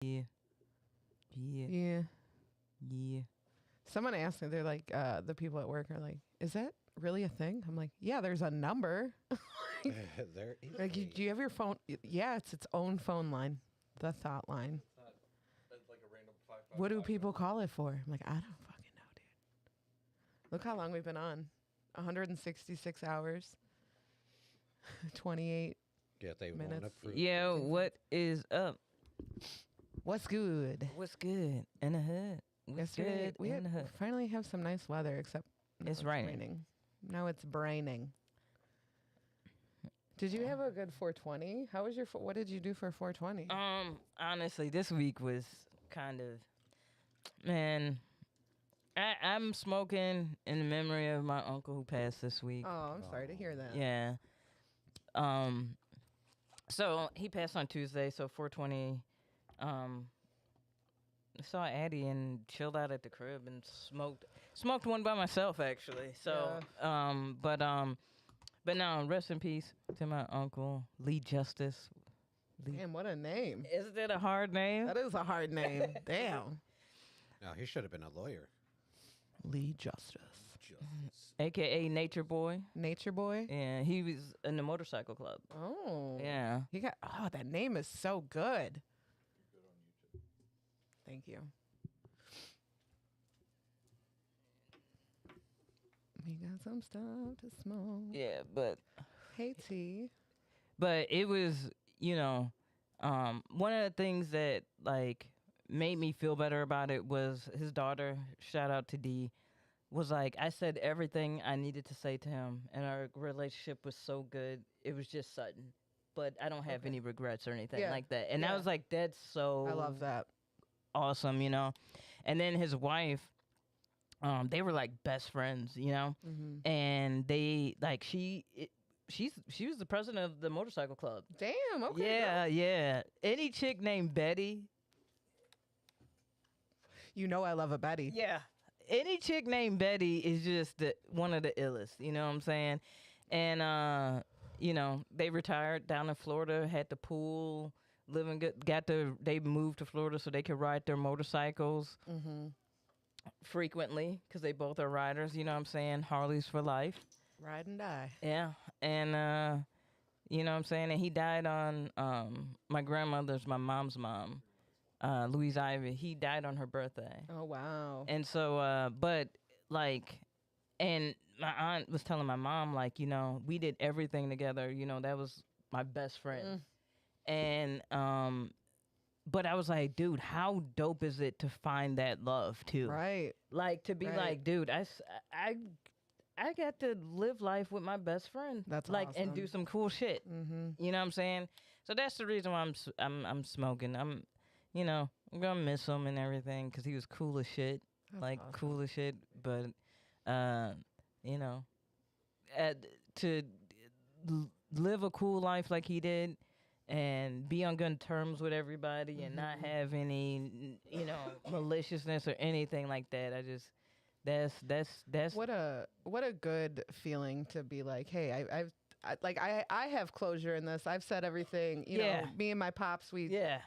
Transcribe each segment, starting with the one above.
Yeah. Yeah. Yeah. Yeah. Someone asked me, they're like, the people at work are like, is that really a thing? I'm like, yeah, there's a number. There is Like, do you have your phone? Yeah, it's its own phone line, the thought line. It's like a random What do people call it for? I'm like, I don't fucking know, dude. Look how long we've been on. 166 hours. 28. Yeah, they want minutes. to prove. Yeah, what is up? What's good? What's good in the hood? What's Yesterday, good we in the hood? finally have some nice weather, except now It's raining. Now it's braining. Did you have a good 420? How was your? What did you do for 420? Honestly, this week was kind of, man. I'm smoking in the memory of my uncle who passed this week. Oh, I'm sorry to hear that. Yeah. So he passed on Tuesday, so 420. I saw Addie and chilled out at the crib and smoked one by myself actually. So but no, rest in peace to my uncle Lee Justice. Damn, what a name. Isn't that a hard name? That is a hard name. Damn. No, he should have been a lawyer. Lee Justice. AKA Nature Boy. Nature Boy? Yeah, he was in the motorcycle club. Oh. Yeah. He got, that name is so good. Thank you. We got some stuff to smoke. Yeah, but Hey, T. But it was, one of the things that like made me feel better about it was his daughter, shout out to D, was like, I said everything I needed to say to him, and our relationship was so good. It was just sudden. But I don't have any regrets or anything like that. And I was like, that's so I love that. awesome, And then his wife, they were like best friends, Mm-hmm. and they like she was the president of the motorcycle club. Damn, okay. Yeah, yeah. Any chick named Betty. You know I love a Betty. Yeah. Any chick named Betty is just one of the illest, you know what I'm saying? And they retired down in Florida, had the pool, living good, they moved to Florida so they could ride their motorcycles frequently because they both are riders, you know what I'm saying? Harleys for life. Ride and die. Yeah. And you know what I'm saying? And he died on my mom's mom, Louise Ivy. He died on her birthday. Oh, wow. And so, but like, and my aunt was telling my mom, like, we did everything together. That was my best friend. And, but I was like, dude, how dope is it to find that love too? Right. Like to be like, dude, I got to live life with my best friend. That's like, awesome. and do some cool shit. Mm-hmm. You know what I'm saying? So that's the reason why I'm smoking. I'm gonna miss him and everything because he was cool as shit. That's like awesome. cool as shit. But to live a cool life like he did and be on good terms with everybody and not have any maliciousness or anything like that. I just that's What a good feeling to be like, hey, I have closure in this. I've said everything. You know, me and my pops,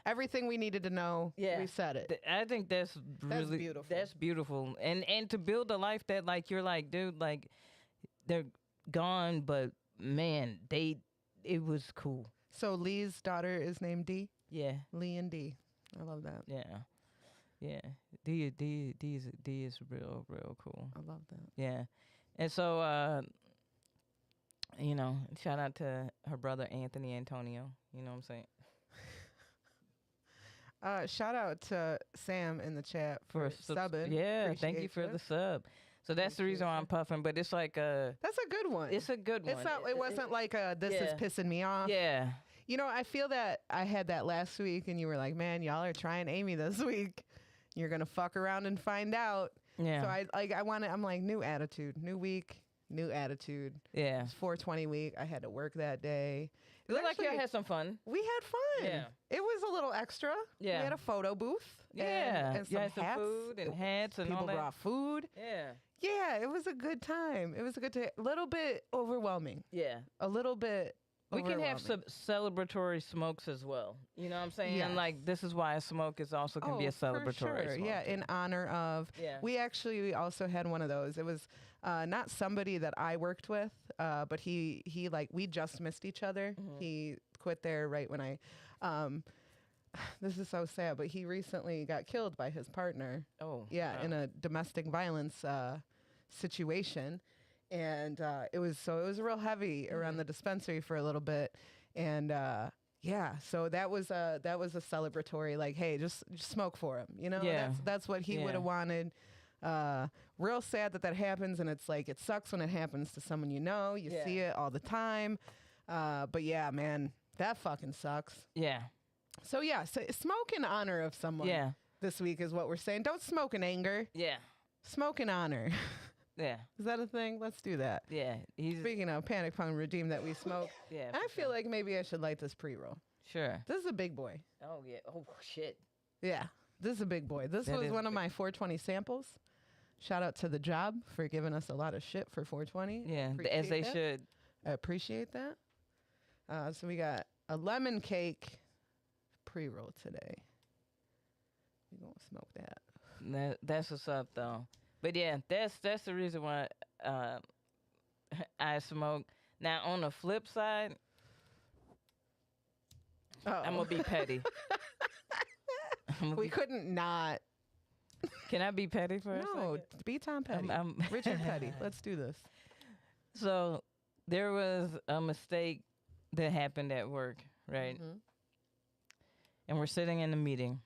everything we needed to know. We said it. I think that's really beautiful. That's beautiful, and to build a life that like you're like, dude, like they're gone, but man, it was cool. So Lee's daughter is named D. Yeah, Lee and D. I love that. Yeah. D is real cool. I love that. Yeah, and so shout out to her brother Anthony Antonio. You know what I'm saying? Shout out to Sam in the chat for subbing. Yeah, thank you for the sub. So that's the reason why I'm puffing, but it's like that's a good one. It's a good one. It's not. It wasn't like this is pissing me off. Yeah. I feel that I had that last week, and you were like, "Man, y'all are trying Aimee this week. You're gonna fuck around and find out." Yeah. So I'm like, new attitude, new week, new attitude. Yeah. It's 420 week. I had to work that day. It looked like y'all had some fun. We had fun. Yeah. It was a little extra. Yeah. We had a photo booth. Yeah. And you some had some hats. food and hats and People all that. brought food. Yeah. Yeah, it was a good time. It was a little bit overwhelming. Yeah. A little bit We can have overwhelming. some celebratory smokes as well. You know what I'm saying? Yes. Like, this is why a smoke is also can be a for celebratory sure. smoke. Yeah, in honor of. Yeah. We also had one of those. It was not somebody that I worked with, but he like we just missed each other. Mhm. He quit there right when I. This is so sad, but he recently got killed by his partner. Oh. Yeah, wow. in a domestic violence situation, and it was real heavy around the dispensary for a little bit, and yeah, so that was a celebratory, like, hey, just smoke for him, you know. Yeah. That's what he would have wanted. Real sad that happens, and it's like it sucks when it happens to someone you know. You see it all the time, but yeah, man, that fucking sucks. Yeah. So yeah, so smoke in honor of someone. Yeah. This week is what we're saying. Don't smoke in anger. Yeah. Smoke in honor. Yeah. Is that a thing? Let's do that. Yeah. Speaking of panic punk redeem that we smoke, Yeah. I feel like maybe I should light this pre-roll. Sure. This is a big boy. Oh yeah. Oh shit. Yeah, this is a big boy. This That was is one of big. my 420 samples. Shout out to The Job for giving us a lot of shit for 420. Yeah. As Appreciate they that. should. I appreciate that. So we got a lemon cake pre-roll today. We gonna smoke that. That's what's up though. But yeah, that's the reason why I smoke. Now on the flip side, I'm gonna be petty. We couldn't not. Can I be petty for a No, second? be Tom Petty. Richard Petty. Let's do this. So there was a mistake that happened at work, right? Mhm. And we're sitting in the meeting,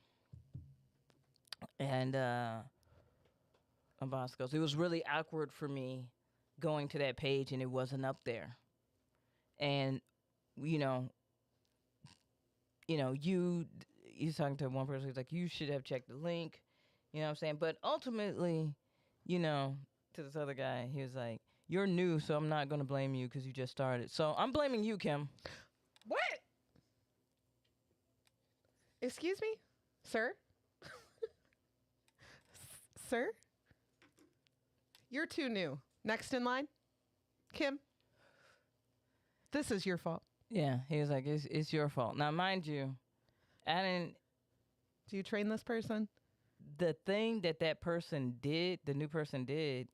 and my boss goes, "It was really awkward for me going to that page, and it wasn't up there." And you know, he's talking to one person. He's like, "You should have checked the link." You know what I'm saying? But ultimately, to this other guy, he was like, "You're new, so I'm not gonna blame you because you just started. So I'm blaming you, Kim." What? Excuse me, sir? Sir? You're too new. Next in line? Kim? This is your fault. Yeah, he was like, "It's your fault." Now, mind you, I didn't. Do you train this person? The thing that person did, the new person did,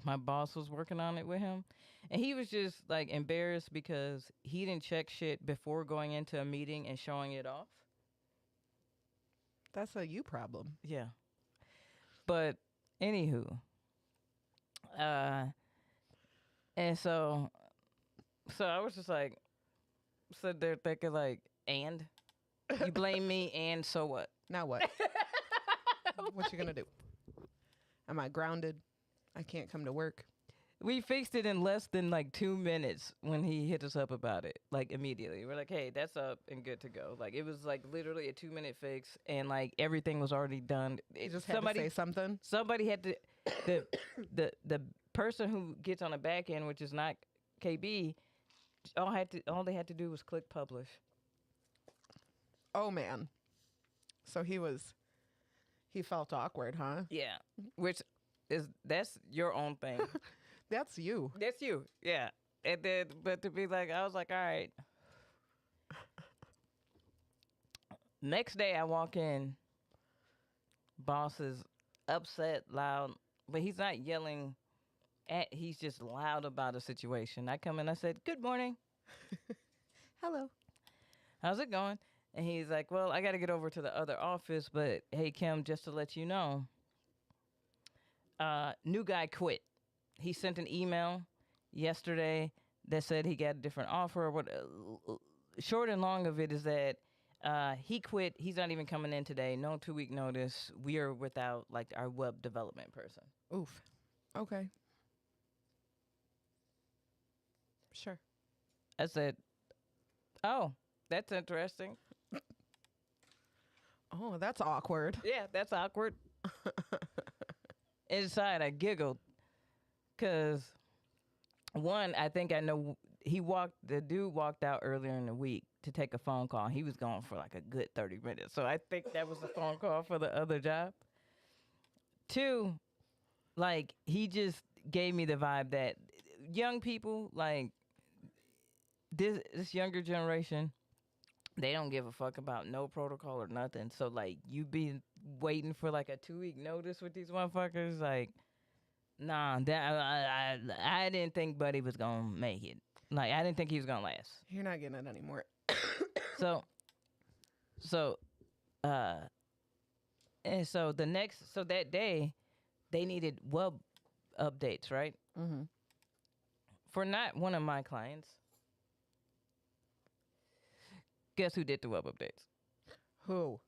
my boss was working on it with him, and he was just like embarrassed because he didn't check shit before going into a meeting and showing it off. That's a you problem. Yeah. But anywho, and so I was just like, stood there thinking like, and you blame me, and so what? Now what? What you gonna do? Am I grounded? I can't come to work. We fixed it in less than like 2 minutes when he hit us up about it. Like immediately, we're like, "Hey, that's up and good to go." Like it was like literally a 2-minute fix, and like everything was already done. You just had to say something. Somebody had to. The person who gets on the back end, which is not KB, all they had to do was click publish. Oh man. So he felt awkward, huh? Yeah, that's your own thing. That's you. That's you. Yeah, and then but to be like, I was like, all right. Next day, I walk in. Boss is upset, loud, but he's not yelling. He's just loud about a situation. I come in. I said, "Good morning. Hello. How's it going?" And he's like, "Well, I got to get over to the other office, but hey, Kim, just to let you know, new guy quit. He sent an email yesterday that said he got a different offer. What? Short and long of it is that he quit. He's not even coming in today. No 2-week notice. We are without like our web development person." Oof. Okay. Sure. I said, "Oh, that's interesting." Oh, that's awkward. Yeah, that's awkward. Inside, I giggled because one, I think I know the dude walked out earlier in the week to take a phone call. He was gone for like a good 30 minutes. So I think that was a phone call for the other job. Two, like he just gave me the vibe that young people, like this younger generation, they don't give a fuck about no protocol or nothing. So like you be waiting for like a 2 week notice with these motherfuckers, like nah, that I didn't think Buddy was gonna make it. Like I didn't think he was gonna last. You're not getting it anymore. So so and so that day they needed web updates, right? Mm-hmm. For not one of my clients. Guess who did the web updates? Who?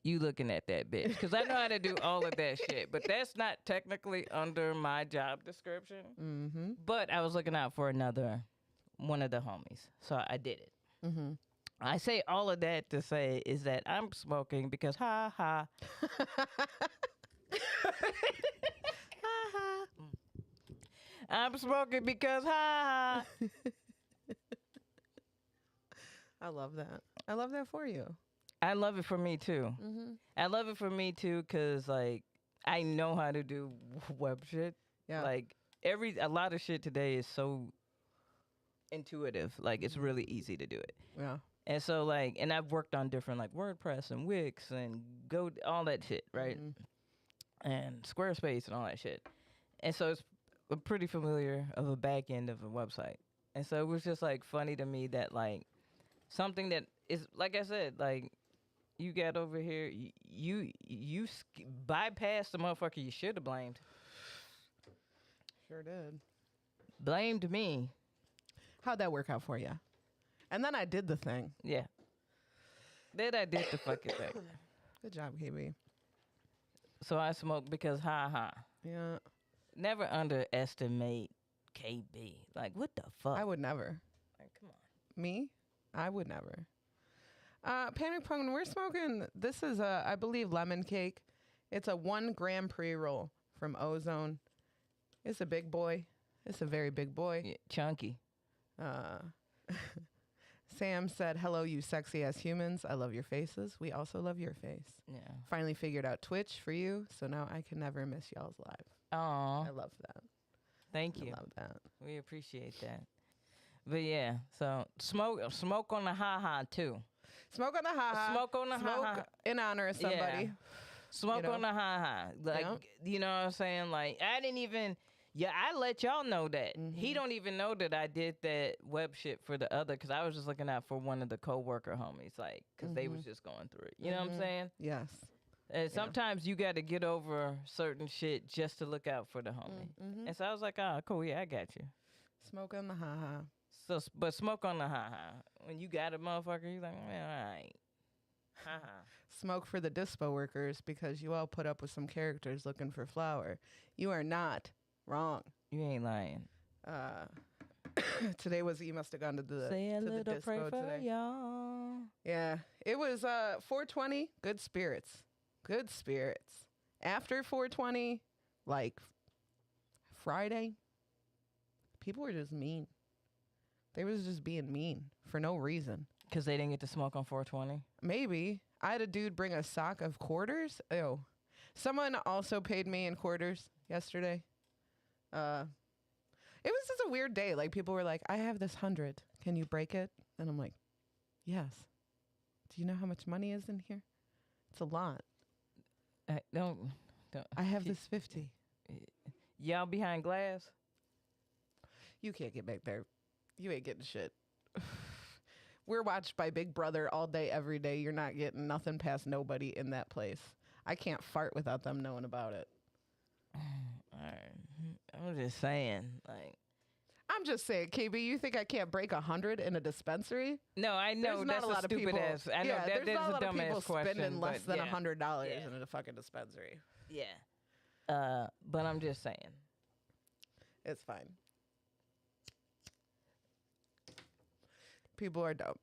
You looking at that bitch. Because I know how to do all of that shit. But that's not technically under my job description. Mm-hmm. But I was looking out for one of the homies. So I did it. Mm-hmm. I say all of that to say is that I'm smoking because ha ha. I'm smoking because ha ha. I love that. I love that for you. I love it for me too. Mm-hmm. I love it for me too because like I know how to do web shit. Yeah. Like a lot of shit today is so intuitive. Like it's really easy to do it. Yeah. And so like, and I've worked on different like WordPress and Wix and all that shit, right? Mm-hmm. And Squarespace and all that shit. And so it's pretty familiar of a back end of a website. And so it was just like funny to me that like something that is, like I said, like you got over here, you bypassed the motherfucker you should have blamed. Sure did. Blamed me. How'd that work out for you? And then I did the thing. Yeah. Then I did the fucking thing. Good job, KB. So I smoked because ha ha. Yeah. Never underestimate KB. Like, what the fuck? I would never. Like, come on. Me? I would never. Panic Punk, we're smoking, this is I believe lemon cake. It's a 1 gram pre-roll from Ozone. It's a big boy. It's a very big boy. Yeah, chunky. Sam said, hello, you sexy ass humans. I love your faces. We also love your face. Yeah. Finally figured out Twitch for you, so now I can never miss y'all's live. Aw. I love that. Thank you. I love that. We appreciate that. But yeah, so smoke on the ha ha too. Smoke on the ha-ha. Smoke on the Smoke ha-ha. in honor of somebody. Yeah. Smoke You know? on the ha ha. Like, you know what I'm saying? Like, I didn't even. Yeah, I let y'all know that. He don't even know that I did that web shit for the other, because I was just looking out for one of the coworker homies, like, because they was just going through it. You know what I'm saying? Yes. And sometimes you got to get over certain shit just to look out for the homie. And so I was like, oh, cool, yeah, I got you. Smoke on the ha-ha. So, but smoke on the ha-ha. When you got a motherfucker, you like, man, all right. Ha-ha. Smoke for the dispo workers because you all put up with some characters looking for flour. You are not wrong. You ain't lying. Today was, you must have gone to the, Say a to the little dispo pray for today. y'all. Yeah, it was 420. Good spirits. Good spirits. After 420, like Friday, people were just mean. They was just being mean for no reason. Because they didn't get to smoke on 420? Maybe. I had a dude bring a sock of quarters. Ew. Someone also paid me in quarters yesterday. It was just a weird day. Like, people were like, I have this 100. Can you break it? And I'm like, yes. Do you know how much money is in here? It's a lot. Don't. I have this 50. Y'all behind glass? You can't get back there. You ain't getting shit. We're watched by Big Brother all day, every day. You're not getting nothing past nobody in that place. I can't fart without them knowing about it. All right. I'm just saying, like. I'm just saying, KB, you think I can't break 100 in a dispensary? No, I know There's not that's a lot of stupid people. ass. I know yeah, that there's not a lot a of people dumbass question. spending less but than yeah. $100 Yeah. in a fucking dispensary. Yeah. But I'm just saying. It's fine. People are dumb.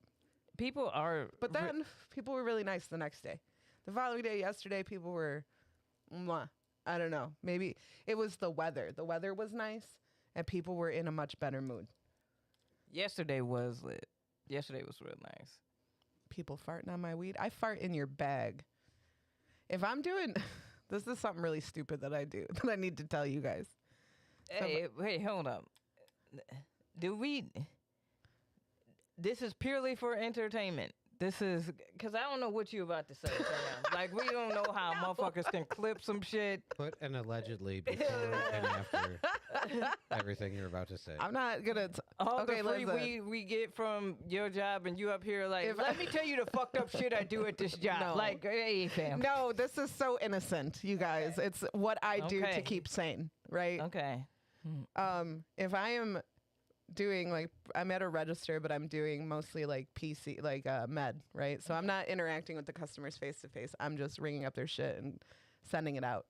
People are. But then people were really nice the next day. The following day, yesterday, people were, mwah. I don't know. Maybe it was the weather. The weather was nice, and people were in a much better mood. Yesterday was lit. Yesterday was real nice. People farting on my weed. I fart in your bag. If I'm doing, this is something really stupid that I do that I need to tell you guys. Hey, hold up. do we? This is purely for entertainment. This is because I don't know what you about to say. Sam. Like we don't know how motherfuckers can clip some shit. Put an allegedly before and after everything you're about to say. I'm not gonna. All Okay, the free listen. we get from your job, and you up here like, If- let me tell you the fucked up shit I do at this job. No. Like, hey, fam. No, this is so innocent, you guys. It's what I do to Okay. keep sane, right? Okay. If I am doing like I'm at a register, but I'm doing mostly like PC, like med, right? So I'm not interacting with the customers face to face. I'm just ringing up their shit and sending it out.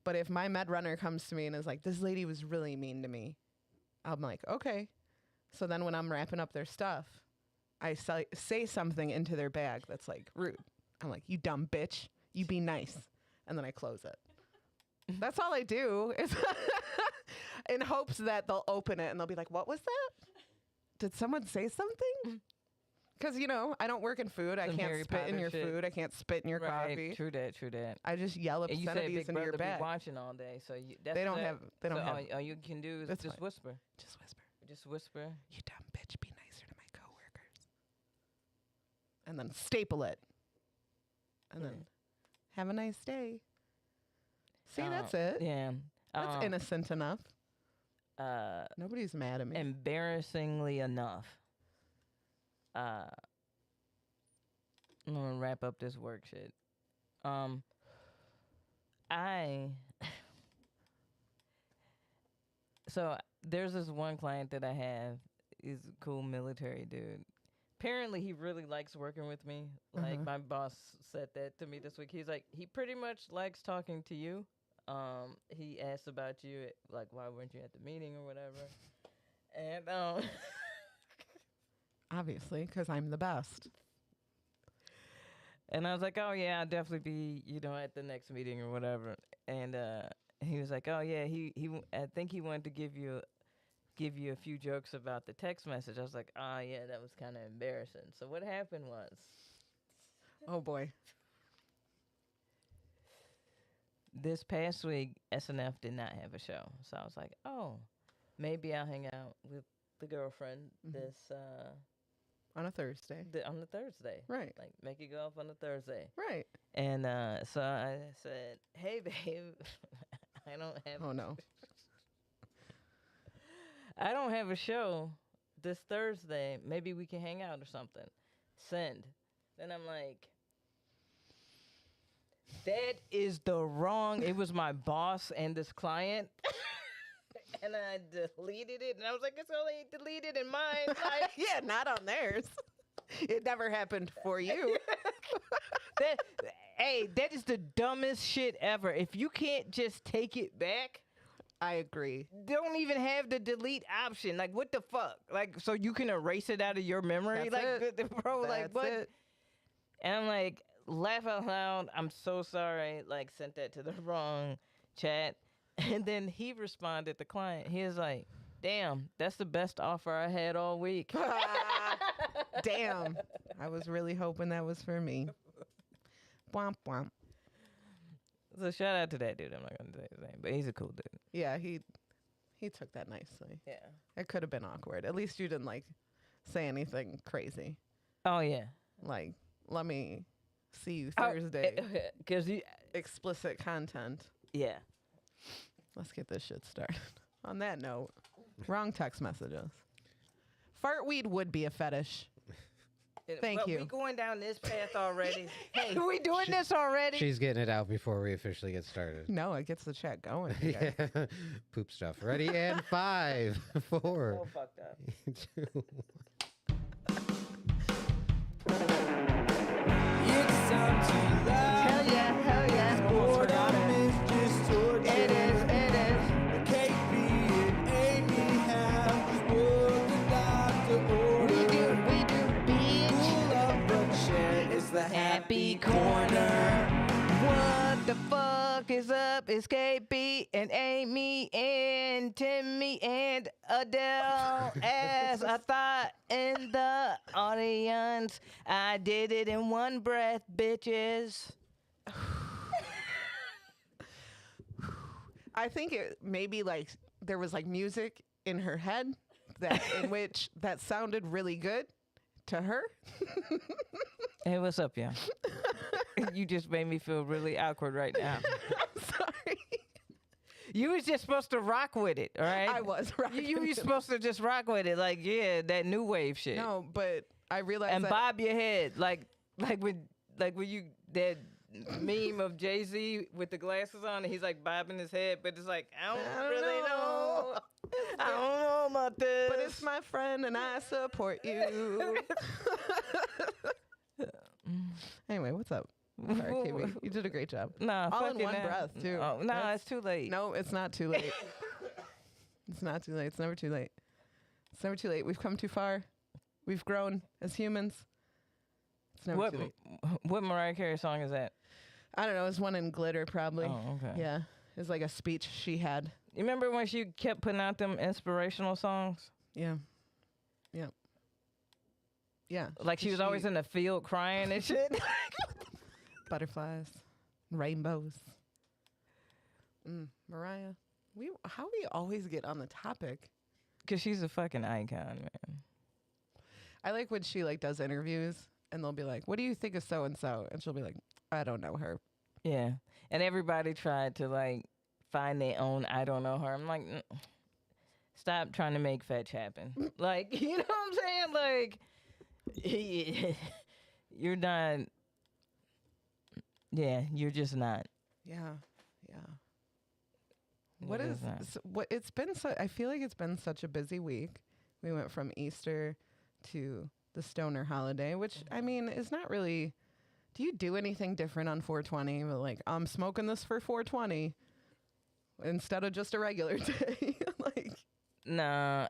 But if my med runner comes to me and is like, "This lady was really mean to me," I'm like, "Okay." So then when I'm wrapping up their stuff, I say something into their bag that's like rude. I'm like, "You dumb bitch, you be nice," and then I close it. That's all I do. Is in hopes that they'll open it and they'll be like, "What was that? Did someone say something?" Because I don't work in food. I Some can't Harry spit in Potter your shit. food. I can't spit in your Right. coffee. True that. True that. I just yell And you said obscenities Big into Brother your be bag. watching all day, so that's They don't that. have. They don't so have. all you can do is That's just fine. whisper. Just whisper. Just whisper. "You dumb bitch, be nicer to my coworkers," and then staple it, and then have a nice day. See, that's it. Yeah. That's innocent enough. Uh, Nobody's mad at me. embarrassingly enough, I'm gonna wrap up this work shit. I so there's this one client that I have. He's a cool military dude. Apparently, he really likes working with me. Like my boss said that to me this week. He's like, he pretty much likes talking to you. He asked about you, like, why weren't you at the meeting or whatever. And Obviously, because I'm the best. and I was like, oh yeah, I'll definitely be, at the next meeting or whatever. And he was like, oh yeah, I think he wanted to give you a few jokes about the text message. I was like, oh yeah, that was kind of embarrassing. So what happened was, Oh boy. this past week, SNF did not have a show. So I was like, oh, maybe I'll hang out with the girlfriend this On a Thursday. on the Thursday. Right. Like, make it go off on the Thursday. Right. And so I said, hey, babe, I don't have Oh no. I don't have a show this Thursday. Maybe we can hang out or something. Send. Then I'm like, that is the wrong. It was my boss and this client. And I deleted it. And I was like, it's only deleted in mine. Like, Yeah, not on theirs. It never happened for you. that is the dumbest shit ever. If you can't just take it back, I agree. don't even have the delete option. Like, what the fuck? Like, so you can erase it out of your memory? That's like, it. bro, like, That's what? it. And I'm like, laugh out loud. I'm so sorry. Like, sent that to the wrong chat. And then he responded, the client. He was like, damn, that's the best offer I had all week. Damn. I was really hoping that was for me. Womp womp. So shout out to that dude. I'm not going to say his name, but he's a cool dude. Yeah, he took that nicely. Yeah. It could have been awkward. At least you didn't say anything crazy. Oh, yeah. Like, let me see you Thursday. Because Explicit content. yeah. Let's get this shit started. On that note, wrong text messages. Fart weed would be a fetish. Thank you. We going down this path already. Hey, we doing this already? She's getting it out before we officially get started. No, it gets the chat going. you guys. Yeah. Poop stuff. Ready? And 5, 4, So fucked up. 2. Hell yeah, hell yeah. Almost forgot it. It is, it is. We do, bitch. It's the Happy Corner. What the fuck is up? It's KB and Aimee and Timmy and Adele. As I thought in the audience, I did it in one breath, bitches. I think it maybe there was music in her head that in which that sounded really good to her. Hey, what's up, y'all? You just made me feel really awkward right now. I'm sorry. You was just supposed to rock with it, all right? I was right. You were supposed to just rock with it, like that new wave shit. No, but I realized and that bob your head, like when you that meme of Jay-Z with the glasses on, and he's like bobbing his head, but it's like I don't really know. I don't know about this. But it's my friend, and I support you. Anyway, what's up? Sorry, KB. You did a great job. Nah, All in fucking one nah. breath, too. Oh, nah, it's too late. No, it's not too late. It's not too late. It's never too late. It's never too late. We've come too far. We've grown as humans. It's never too late. What Mariah Carey song is that? I don't know. It's one in Glitter, probably. Oh, okay. Yeah. It's like a speech she had. You remember when she kept putting out them inspirational songs? Yeah. Yeah. Yeah. Like she was always in the field crying and shit. Butterflies, rainbows. Mariah, how we always get on the topic? Because she's a fucking icon, man. I like when she like does interviews and they'll be like, "What do you think of so and so?" And she'll be like, "I don't know her." Yeah. And everybody tried to like find their own I don't know her. I'm like, stop trying to make fetch happen. Like, you know what I'm saying? Like, you're not. Yeah, you're just not. Yeah. Yeah. You're just not. What it's been I feel like it's been such a busy week. We went from Easter to the stoner holiday, which I mean is not really. Do you do anything different on 420? Like, I'm smoking this for 420 instead of just a regular day. Like, Nah.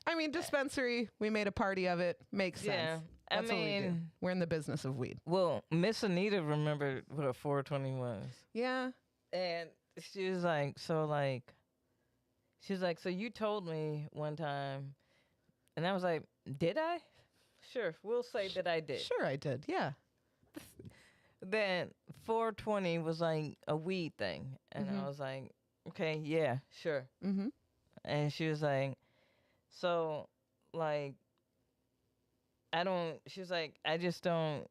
I mean, dispensary. We made a party of it. Makes sense. Yeah. That's I what we do. mean, We're in the business of weed. well, Miss Anita remembered what a 420 was. Yeah. And she was like, so you told me one time. And I was like, did I? Sure, we'll say that I did. Sure, I did. Yeah. Then 420 was like a weed thing. And I was like, okay, yeah, sure. Mm-hmm. And she was like, so, like, she was like, I just don't.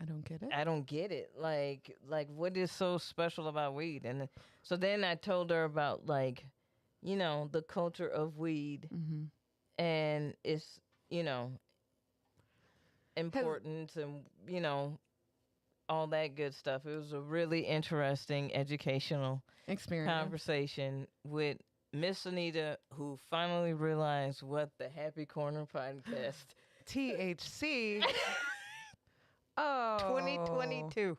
I don't get it. I don't get it. Like what is so special about weed? And so then I told her about like, you know, the culture of weed Mm-hmm. and its, you know, importance and, you know, all that good stuff. It was a really interesting educational Experience. conversation with Miss Anita, who finally realized what the Happy Corner podcast THC. Oh. 2022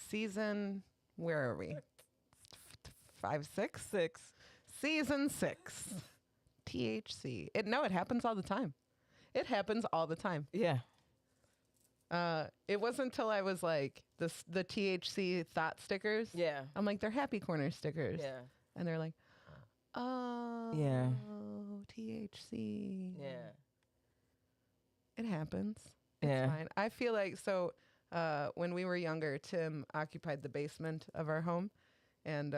Season, where are we? 5, 6? 6. Season 6. THC. It happens all the time. It happens all the time. Yeah. It wasn't until I was like the THC thought stickers. Yeah. I'm like, they're Happy Corner stickers. Yeah. And they're like, oh, Yeah. THC. Yeah. It happens. It's Yeah. fine. I feel like when we were younger, Tim occupied the basement of our home, and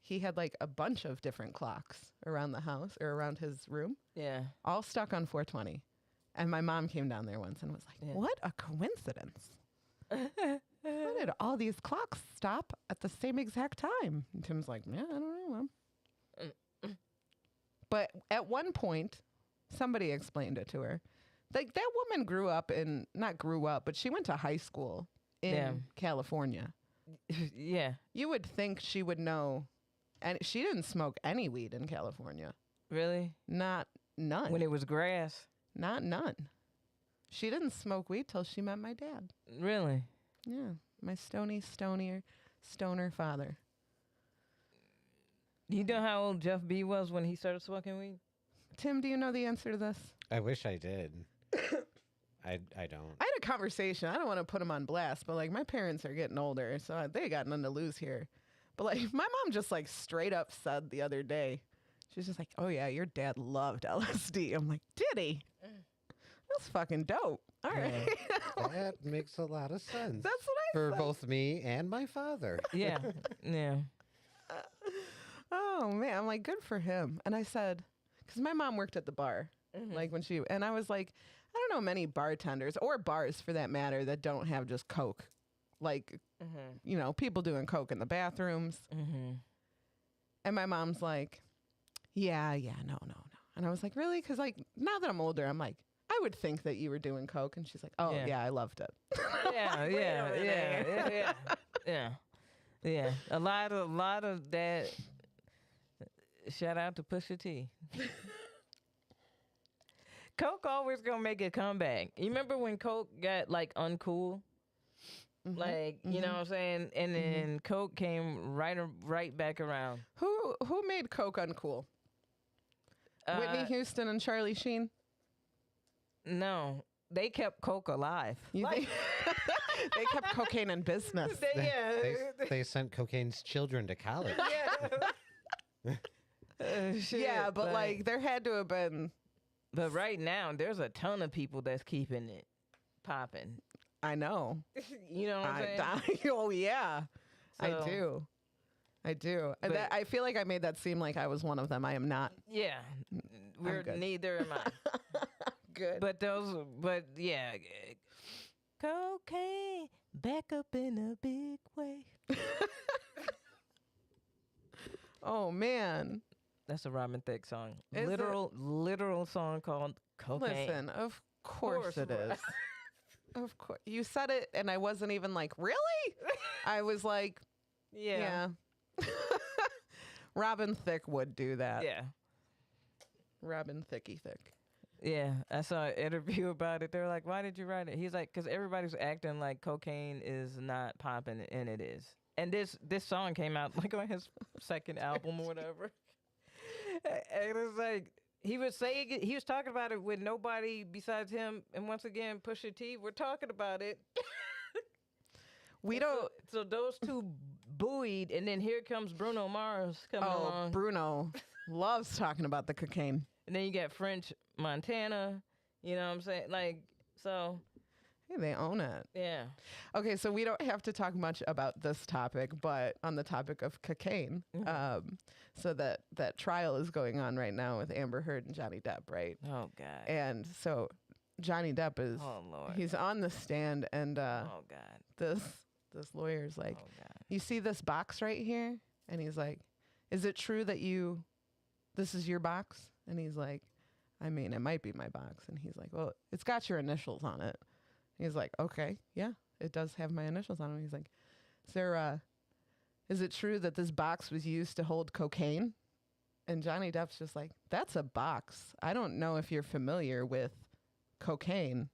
he had like a bunch of different clocks around the house or around his room, Yeah. all stuck on 420. And my mom came down there once and was like, Yeah. "What a coincidence! How did all these clocks stop at the same exact time?" And Tim's like, "Yeah, I don't know, Mom." But at one point, somebody explained it to her. Like, that woman not grew up, but she went to high school in Yeah. California. Yeah. You would think she would know. And she didn't smoke any weed in California. Really? None. When it was grass? None. She didn't smoke weed till she met my dad. Really? Yeah. My stoner father. You know how old Jeff B was when he started smoking weed? Tim, do you know the answer to this? I wish I did. I don't. I had a conversation. I don't want to put him on blast, but like, my parents are getting older, so they got nothing to lose here. But like, my mom just like straight up said the other day, she's just like, "Oh yeah, your dad loved LSD." I'm like, "Did he? That's fucking dope." All right. That makes a lot of sense. That's what I for said. both me and my father. Yeah. Yeah. Oh oh man, I'm like, good for him. And I said, because my mom worked at the bar, like when she, and I was like, I don't know many bartenders or bars for that matter that don't have just Coke. Like, you know, people doing Coke in the bathrooms. And my mom's like, yeah, no. And I was like, really? Because like now that I'm older, I'm like, I would think that you were doing Coke. And she's like, oh yeah, I loved it. Yeah. A lot of that. Shout out to Pusha T. Coke always gonna make a comeback. You remember when Coke got like uncool? Like, you know what I'm saying? And then Coke came right back around. Who made Coke uncool? Whitney Houston and Charlie Sheen? No. They kept Coke alive. You think? They kept cocaine in business. They sent cocaine's children to college. Shit, yeah, but like there had to have been. But right now, there's a ton of people that's keeping it popping. I know. You know what I'm saying? Oh yeah, So- I do. And But- I feel like I made that seem like I was one of them. I am not. Yeah. We're good. neither am I. Good. But yeah. Cocaine back up in a big way. Oh man. That's a Robin Thicke song. Is it? Literal song called Cocaine. Listen, of course it is. Of course. You said it and I wasn't even like, really? I was like, yeah. Robin Thicke would do that. Yeah. Robin Thicky Thick. Yeah, I saw an interview about it. They're like, "Why did you write it?" He's like, "Cause everybody's acting like cocaine is not popping, and it is." And this song came out like on his second album or whatever. And it's like he was saying it, he was talking about it with nobody besides him, and once again, Pusha T. We're talking about it. We don't. So those two buoyed, and then here comes Bruno Mars coming along. Bruno loves talking about the cocaine. And then you got French Montana. You know what I'm saying? Like, so Hey, they own it. yeah. Okay, so we don't have to talk much about this topic, but on the topic of cocaine, so that trial is going on right now with Amber Heard and Johnny Depp, right? Oh God. And so Johnny Depp is Oh Lord. he's on the stand, and Oh God. this lawyer's like, Oh God. you see this box right here? And he's like, is it true that this is your box? And he's like, I mean, it might be my box. And he's like, well, it's got your initials on it. He's like, okay, yeah, it does have my initials on it. He's like, is it true that this box was used to hold cocaine? And Johnny Depp's just like, that's a box. I don't know if you're familiar with cocaine,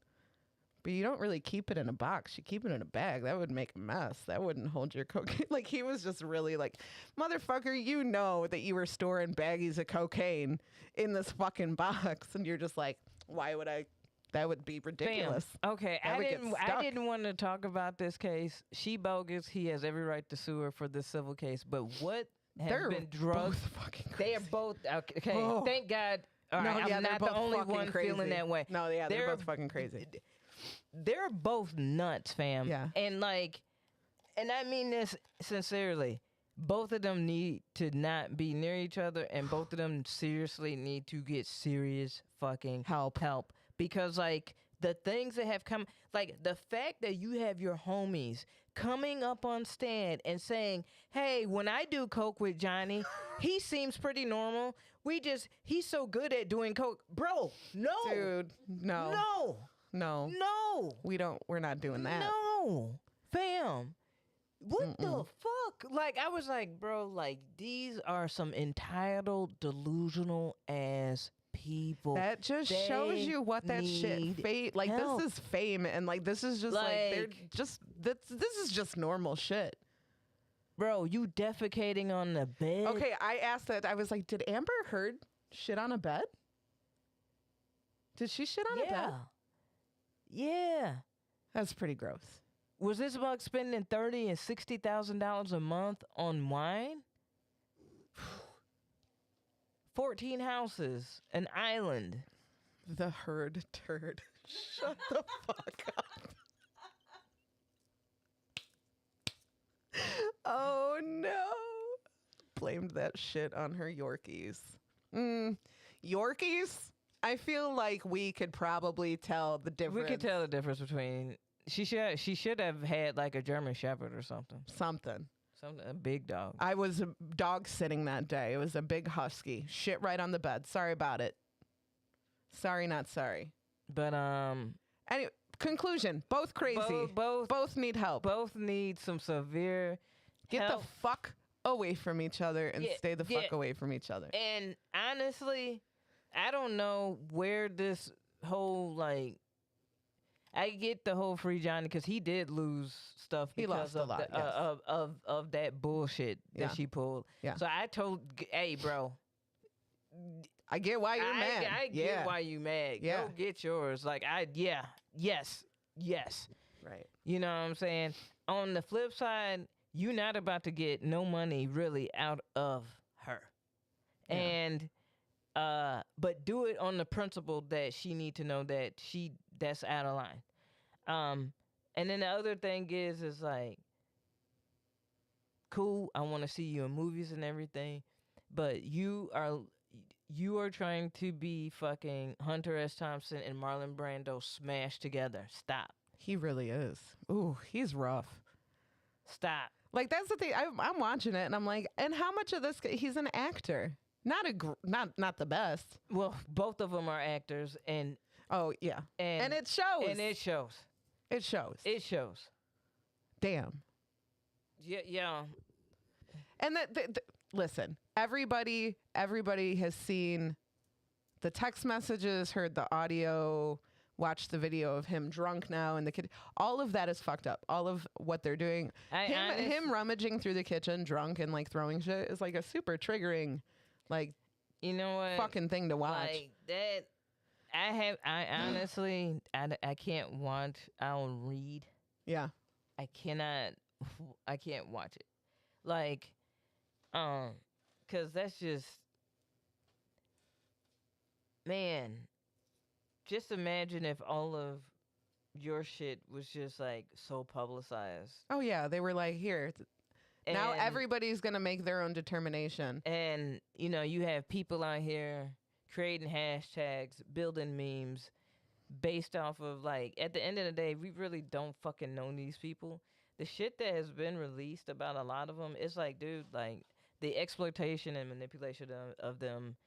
but you don't really keep it in a box. You keep it in a bag. That would make a mess. That wouldn't hold your cocaine. Like, he was just really like, motherfucker, you know that you were storing baggies of cocaine in this fucking box. And you're just like, why would I? That would be ridiculous. Bam. Okay, That would get I stuck. didn't want to talk about this case. She bogus. He has every right to sue her for this civil case. But what has They're been drugged? both fucking They are crazy. both okay. Oh. Thank God. All No, right, yeah, I'm they're not both the only fucking one crazy. feeling that way. No, yeah, they're both fucking crazy. They're both nuts, fam. Yeah. And like, and I mean this sincerely. Both of them need to not be near each other, and both of them seriously need to get serious fucking Help. because like the things that have come, like the fact that you have your homies coming up on stand and saying, hey, when I do coke with Johnny, he seems pretty normal. He's so good at doing coke. Bro, no. Dude, no. We're not doing that. No. Fam. What the fuck? Like, I was like, bro, like, these are some entitled, delusional ass people. That just They shows you what that shit need like help. this is fame, and like this is just like they're Like- just this is just normal shit. Bro, you defecating on the bed. Okay, I asked that. I was like, did Amber Heard shit on a bed? Did she shit on a bed? Yeah. Yeah. That's pretty gross. Was this about spending $30,000 and $60,000 a month on wine? 14 houses, an island. The Heard turd. Shut the fuck up. Oh no. blamed that shit on her Yorkies. Yorkies? I feel like we could probably tell the difference. We could tell the difference between she should have had like a German Shepherd or something. Something. A big dog. I was dog sitting that day. It was a big husky. Shit right on the bed. Sorry about it. Sorry, not sorry. But Anyway, conclusion. Both crazy. Both need help. Both need some severe Get help. the fuck away from each other and stay the fuck away from each other. And honestly, I don't know where this whole like. I get the whole Free Johnny because he did lose stuff He because lost a lot, of that bullshit Yeah. that she pulled. Yeah. So I told, hey, bro, I get why you're mad. I get why you mad. Yeah. Go get yours. Like yes. Right. You know what I'm saying? On the flip side, you're not about to get no money really out of her. Yeah. And but do it on the principle that she need to know that that's out of line. And then the other thing is like, cool, I want to see you in movies and everything, but you are trying to be fucking Hunter S. Thompson and Marlon Brando smashed together. Stop. He really is. Ooh, he's rough. Stop. Like, that's the thing. I'm watching it and I'm like, and how much of this? He's an actor, not the best. Well, both of them are actors, and Oh yeah, and it shows. And it shows. It shows. It shows. Damn. Yeah. And listen, everybody has seen the text messages, heard the audio, watched the video of him drunk now, and the kid. All of that is fucked up. All of what they're doing, him rummaging through the kitchen drunk and like throwing shit is like a super triggering, like, you know what, fucking thing to watch. Like that. I honestly, I can't watch. I'll read. Yeah. I can't watch it. Like, cause that's just, man, just imagine if all of your shit was just like so publicized. Oh yeah, they were like, here. Now And- everybody's gonna make their own determination. And, you know, you have people out here creating hashtags, building memes based off of, like, at the end of the day, we really don't fucking know these people. The shit that has been released about a lot of them, it's like, dude, like, the exploitation and manipulation of them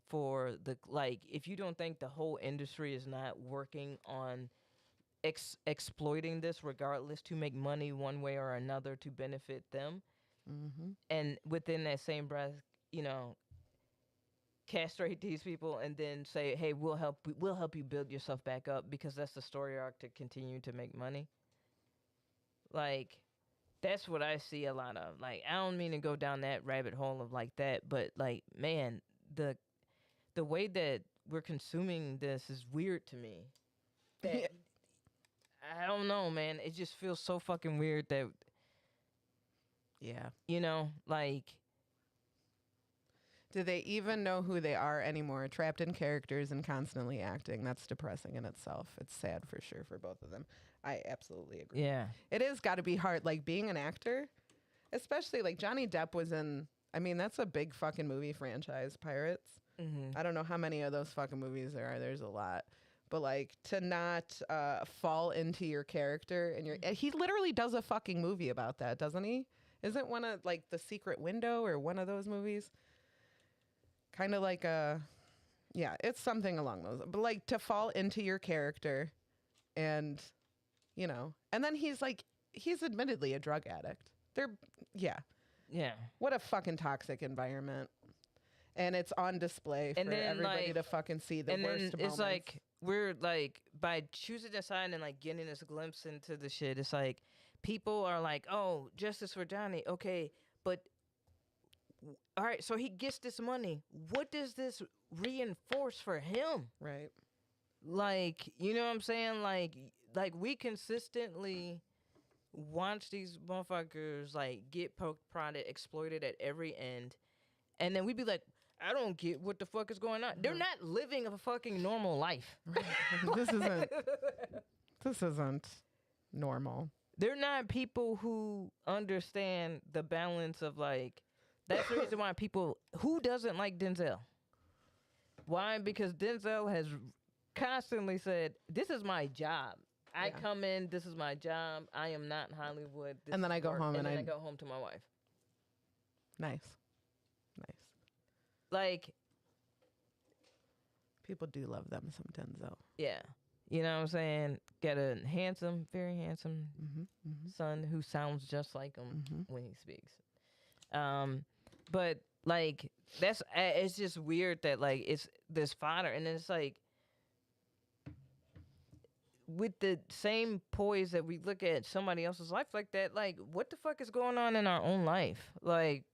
for the, like, if you don't think the whole industry is not working on exploiting this regardless to make money one way or another to benefit them, Mm-hmm. and within that same breath, you know, castrate these people and then say, hey, we'll help you build yourself back up because that's the story arc to continue to make money. Like, that's what I see a lot of. Like, I don't mean to go down that rabbit hole of like that, but like, man, the way that we're consuming this is weird to me. That, I don't know, man. It just feels so fucking weird that, Yeah. you know, like, Do they even know who they are anymore? Trapped in characters and constantly acting. That's depressing in itself. It's sad for sure for both of them. I absolutely agree. yeah. It is got to be hard. Like being an actor, especially like Johnny Depp was in, I mean, that's a big fucking movie franchise, Pirates. Mm-hmm. I don't know how many of those fucking movies there are. There's a lot. But like to not fall into your character and he literally does a fucking movie about that, doesn't he? Isn't one of like The Secret Window or one of those movies? Kind of like yeah, it's something along those. But like to fall into your character and, you know, and then he's admittedly a drug addict. Yeah. What a fucking toxic environment. And it's on display for And then, everybody like- to fucking see the And worst then moments. it's like we're like by choosing a side and like getting this glimpse into the shit. It's like people are like, "Oh, justice for Johnny." Okay, but all right, so he gets this money. What does this reinforce for him? Right. Like, you know what I'm saying? Like we consistently watch these motherfuckers like get poked, prodded, exploited at every end, and then we be like, I don't get what the fuck is going on. They're not living a fucking normal life. This isn't normal. They're not people who understand the balance of like That's the reason why people who doesn't like Denzel. Why? Because Denzel has constantly said, "This is my job. I Yeah. come in. This is my job. I am not in Hollywood." This And then is I go work," home and and then I- I go home to my wife. Nice. Like, People do love them some Denzel. yeah, you know what I'm saying? Got a handsome, very handsome son who sounds just like him when he speaks. But like that's it's just weird that like it's this fodder, and then it's like with the same poise that we look at somebody else's life like that. Like, what the fuck is going on in our own life? Like,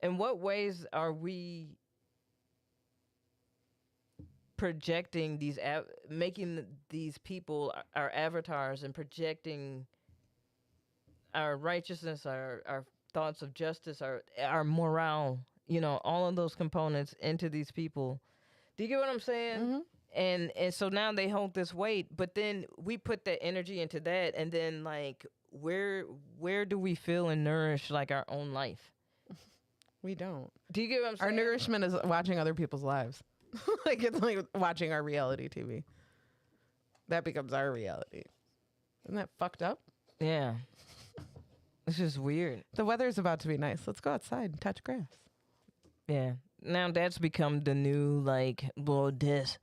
in what ways are we projecting these making these people our avatars and projecting our righteousness, our thoughts of justice, our morale, you know, all of those components into these people? Do you get what I'm saying? And so now they hold this weight, but then we put that energy into that, and then like where do we feel and nourish like our own life? We don't. Do you get what I'm saying? Our nourishment is watching other people's lives. Like it's like watching our reality TV. That becomes our reality. Isn't that fucked up? Yeah. It's just weird. The weather's about to be nice. Let's go outside and touch grass. Yeah. Now that's become the new like, well, this.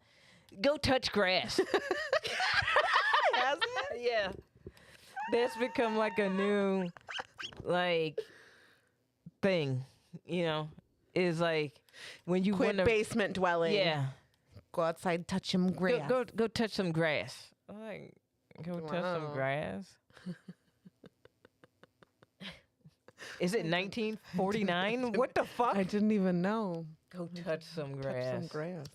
Go touch grass. Has it? Yeah. That's become like a new like thing, you know. Is like when you Quit wanna, basement dwelling. yeah. Go outside, touch some grass. Go touch some grass. I'm like, go touch some Wow. grass. Is it 1949? What the fuck? I didn't even know. Go touch some grass. Touch some grass.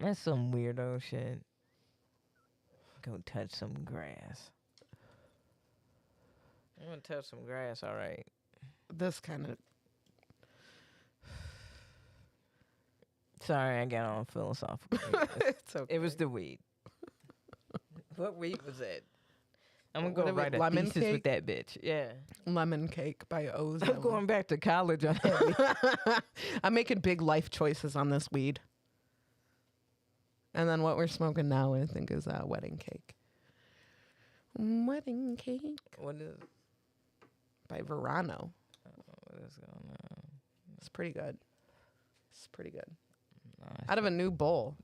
That's some weirdo shit. Go touch some grass. I'm gonna touch some grass, all right. This kind of. Sorry, I got on philosophical. It's okay. It was the weed. What weed was that? I'm gonna What go are we- write a lemon thesis cake? with that bitch. Yeah. Lemon Cake by O's. I'm going back to college on that. I'm making big life choices on this weed. And then what we're smoking now, I think, is Wedding Cake. Wedding Cake What is by Verano. what is going on? It's pretty good. It's pretty good. No, Out of a new bowl.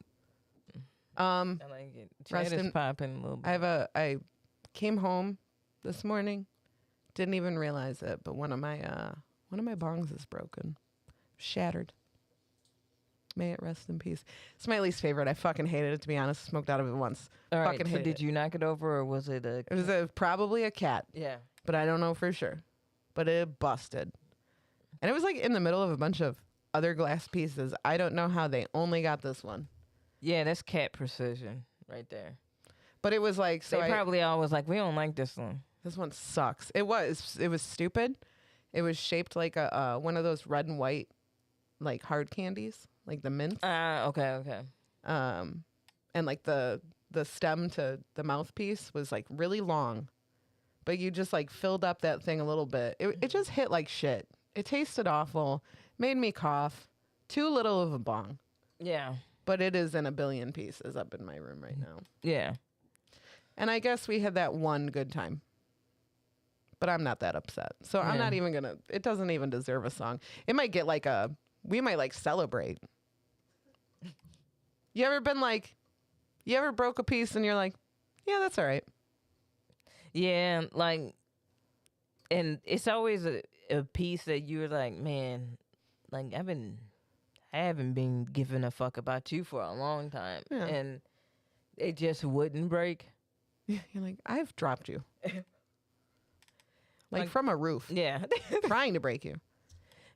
I like it. Chad is Preston, popping a little bit. I came home this morning, didn't even realize it, but one of my bongs is broken, shattered. May it rest in peace. It's my least favorite. I fucking hated it, to be honest. Smoked out of it once. All right. fucking So hated did it. you knock it over, or was it a? It was probably a cat, Yeah. but I don't know for sure. But it busted, and it was like in the middle of a bunch of other glass pieces. I don't know how they only got this one, Yeah, that's cat precision right there. but it was like so. They probably always like, we don't like this one. This one sucks. It was stupid. It was shaped like a one of those red and white, like hard candies, like the mints. Okay. And like the stem to the mouthpiece was like really long, but you just like filled up that thing a little bit. It just hit like shit. It tasted awful, made me cough. Too little of a bong, Yeah. but it is in a billion pieces up in my room right now. Yeah. And I guess we had that one good time. But I'm not that upset. So I'm Yeah. not even gonna, it doesn't even deserve a song. It might get like we might like celebrate. You ever been like, you ever broke a piece and you're like, yeah, that's all right. Yeah, like, and it's always a piece that you're like, man, like I haven't been giving a fuck about you for a long time, Yeah. and it just wouldn't break. You're like, I've dropped you. Like Like- from a roof, Yeah. trying to break you.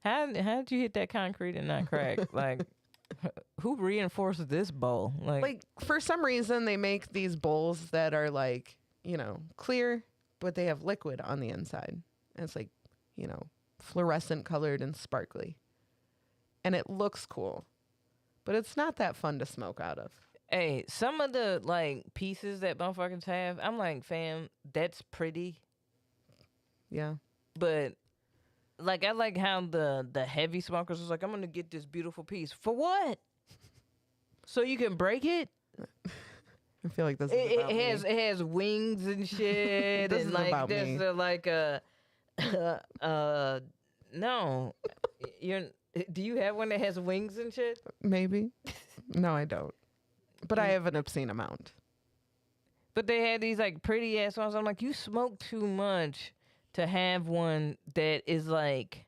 How did you hit that concrete and not crack? Like, who reinforced this bowl? Like for some reason, they make these bowls that are like, clear, but they have liquid on the inside. And it's like, fluorescent colored and sparkly. And it looks cool, but it's not that fun to smoke out of. hey, some of the like pieces that motherfuckers have, I'm like, fam, that's pretty, Yeah. but like I like how the heavy smokers was like, I'm gonna get this beautiful piece for what? So you can break it. I feel like this is It, about it me. has it has wings and shit. This and is like about there's me. like a no. You're do you have one that has wings and shit? Maybe. No, I don't. But I have an obscene amount. But they had these like pretty ass ones. I'm like, you smoke too much to have one that is like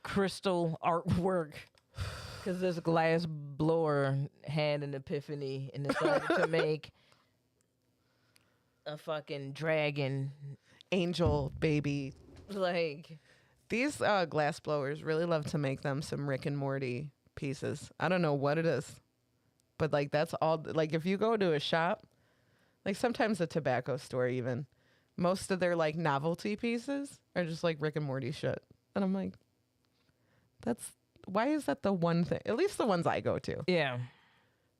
crystal artwork. Because this glass blower had an epiphany and decided to make a fucking dragon. Angel baby. Like, These glass blowers really love to make them some Rick and Morty pieces. I don't know what it is. But like that's all like if you go to a shop, like sometimes a tobacco store even, most of their like novelty pieces are just like Rick and Morty shit. And I'm like, why is that the one thing? At least the ones I go to. yeah.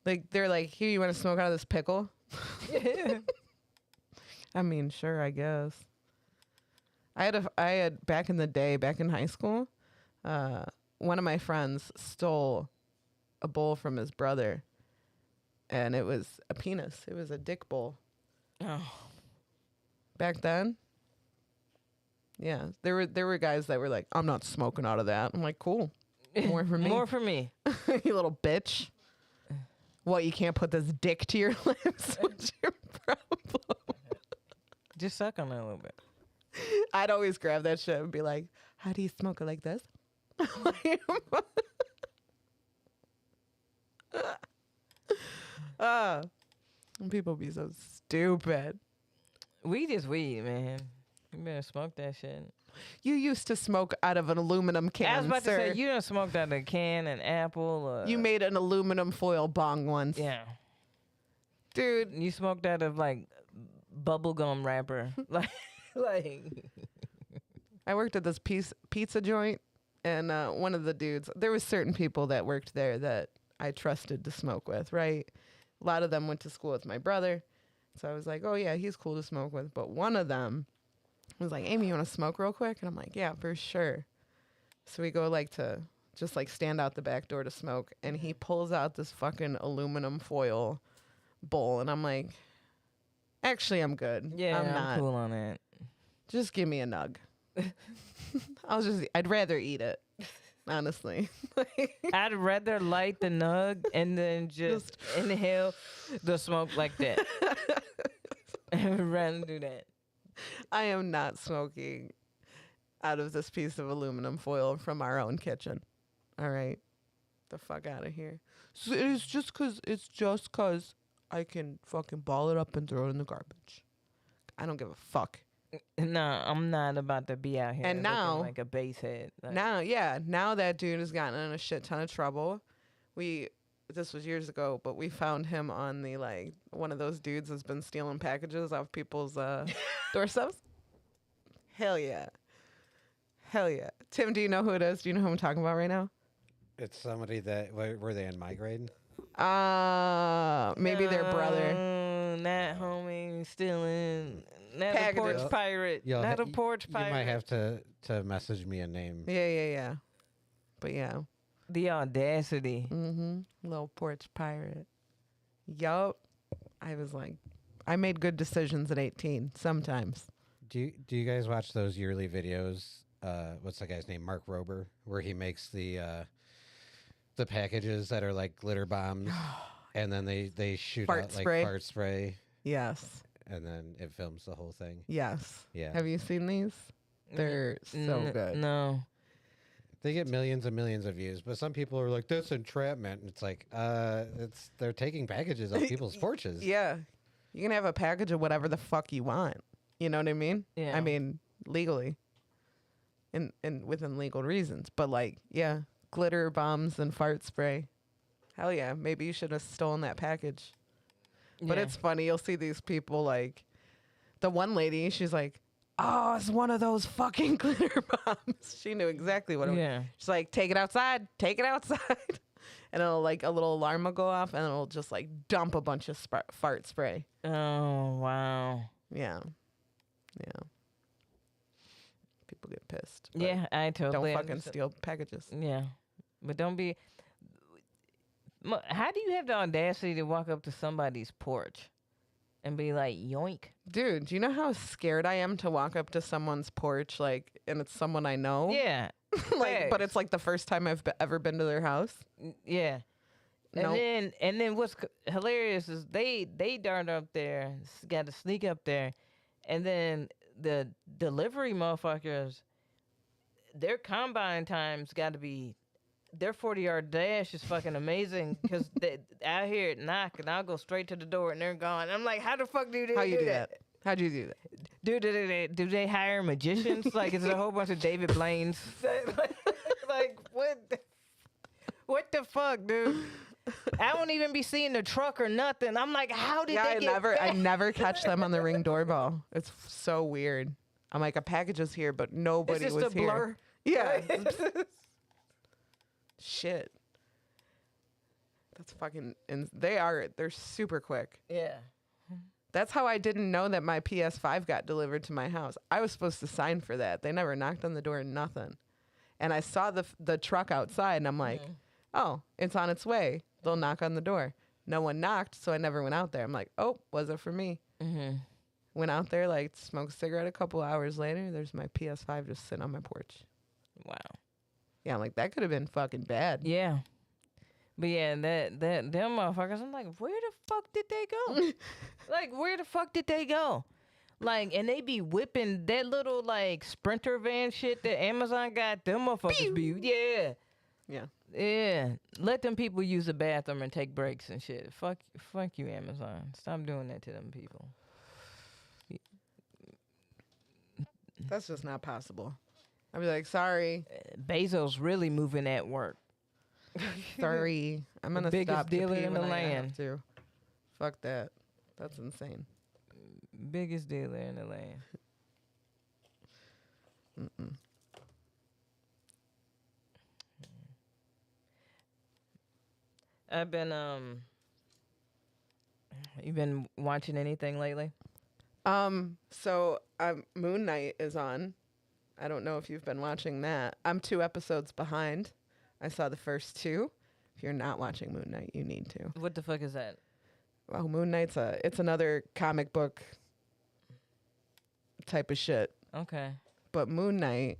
Like they're like, here, you want to smoke out of this pickle? I mean, sure, I guess. I had back in the day, back in high school, one of my friends stole a bowl from his brother, and it was a penis. It was a dick bowl. Oh. Back then, yeah, there were guys that were like, I'm not smoking out of that. I'm like, cool, more for me. More for me. You little bitch. What, you can't put this dick to your lips? What's your problem? Just suck on it a little bit. I'd always grab that shit and be like, how do you smoke it like this? People be so stupid. Weed is weed, man. You better smoke that shit. You used to smoke out of an aluminum can, I was about sir. to say, you done smoked out of a can, an apple. You made an aluminum foil bong once. Yeah. Dude, You smoked out of like bubblegum wrapper. like. I worked at this pizza joint, and one of the dudes, there was certain people that worked there that I trusted to smoke with, right? A lot of them went to school with my brother. So I was like, oh, yeah, he's cool to smoke with. But one of them was like, Aimee, you want to smoke real quick? And I'm like, yeah, for sure. So we go like to just like stand out the back door to smoke. And he pulls out this fucking aluminum foil bowl. And I'm like, actually, I'm good. Yeah, I'm I'm not. cool on that. Just give me a nug. I'd rather eat it, honestly. I'd rather light the nug and then just inhale the smoke like that. I'd rather do that. I am not smoking out of this piece of aluminum foil from our own kitchen. All right. The fuck out of here. So it's just cause I can fucking ball it up and throw it in the garbage. I don't give a fuck. No, I'm not about to be out here And looking now- like a base head. Like, Now that dude has gotten in a shit ton of trouble. This was years ago, but we found him on the like one of those dudes has been stealing packages off people's doorsteps. Hell yeah. Tim, do you know who it is? Do you know who I'm talking about right now? It's somebody that were they in my grade? Maybe their brother. Not homie, stealing. Not Packages. a porch pirate. Not a porch pirate. You might have to message me a name. Yeah. But yeah. The audacity. Little porch pirate. Yup. I was like, I made good decisions at 18 sometimes. Do you guys watch those yearly videos? What's that guy's name? Mark Rober, where he makes the packages that are like glitter bombs, and then they shoot Fart out spray. like fart spray, Yes. and then it films the whole thing. Yes. Yeah. Have you seen these? They're so good. No. They get millions and millions of views, but some people are like, "That's entrapment." And it's like, they're taking packages off people's porches. Yeah. You can have a package of whatever the fuck you want. You know what I mean? Yeah. I mean, legally. And within legal reasons. But like, yeah, glitter bombs and fart spray. Hell yeah. Maybe you should have stolen that package. But Yeah. it's funny. You'll see these people like the one lady, she's like, oh, it's one of those fucking glitter bombs. She knew exactly what it was. Yeah. She's like, take it outside. And it'll like a little alarm will go off and it'll just like dump a bunch of fart spray. Oh, wow. Yeah. people get pissed. But Yeah, I don't totally fucking understand. steal packages. Yeah, but don't be. How do you have the audacity to walk up to somebody's porch and be like, "Yoink"? Dude, do you know how scared I am to walk up to someone's porch, like, and it's someone I know? Yeah, Like, but facts. it's like the first time I've ever been to their house. Yeah. And Nope. then what's hilarious is they dart up there, got to sneak up there, and then the delivery motherfuckers, their combine times got to be their 40-yard dash is fucking amazing because I hear it knock and I'll go straight to the door and they're gone. I'm like, how the fuck do they How you do do that? How'd you do that? Do they hire magicians? Like, is it a whole bunch of David Blaine's? Like, what the fuck, dude? I won't even be seeing the truck or nothing. I'm like, how did they get I back? never catch them on the Ring doorbell. It's so weird. I'm like, a package is here, but It's nobody just was a here. blur. Yeah. Shit. That's fucking. And they're super quick. Yeah. That's how I didn't know that my PS5 got delivered to my house. I was supposed to sign for that. They never knocked on the door, nothing. And I saw the truck outside, and I'm like, oh, it's on its way. They'll knock on the door. No one knocked, so I never went out there. I'm like, oh, was it for me? Mm-hmm. Went out there, like, smoked a cigarette. A couple hours later, there's my PS5 just sitting on my porch. Wow. Yeah, I'm like, that could have been fucking bad. Yeah. But yeah, that them motherfuckers, I'm like, where the fuck did they go? Like, where the fuck did they go? Like, and they be whipping that little, like, Sprinter van shit that Amazon got. Them motherfuckers be, yeah. Yeah. Yeah. Let them people use the bathroom and take breaks and shit. Fuck you, Amazon. Stop doing that to them people. That's just not possible. I'd be like, sorry. Bezos really moving at work. Sorry. I'm The going to biggest stop to dealer pee in when the I have land. to. Fuck that. That's insane. Biggest dealer in the land. Mm-mm. I've been you been watching anything lately? So Moon Knight is on. I don't know if you've been watching that. I'm 2 episodes behind. I saw the first 2. If you're not watching Moon Knight, you need to. What the fuck is that? Well, Moon Knight's it's another comic book type of shit. Okay. But Moon Knight,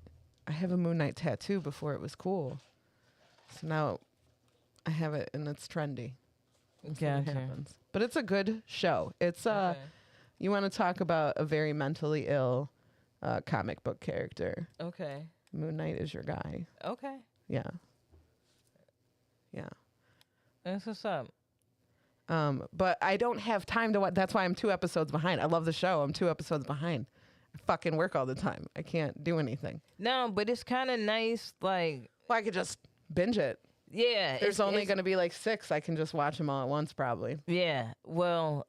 I have a Moon Knight tattoo before it was cool. So now I have it and it's trendy. We'll see what Gotcha. happens. But it's a good show. It's Okay. you want to talk about a very mentally ill comic book character. Okay. Moon Knight is your guy. Okay. Yeah. Yeah. That's what's up. But I don't have time to watch. That's why I'm 2 episodes behind. I love the show. I'm 2 episodes behind. I fucking work all the time. I can't do anything. No, but it's kind of nice. Like, Well, I could just binge it. yeah. There's only it's- going to be like 6. I can just watch them all at once, probably. Yeah. Well,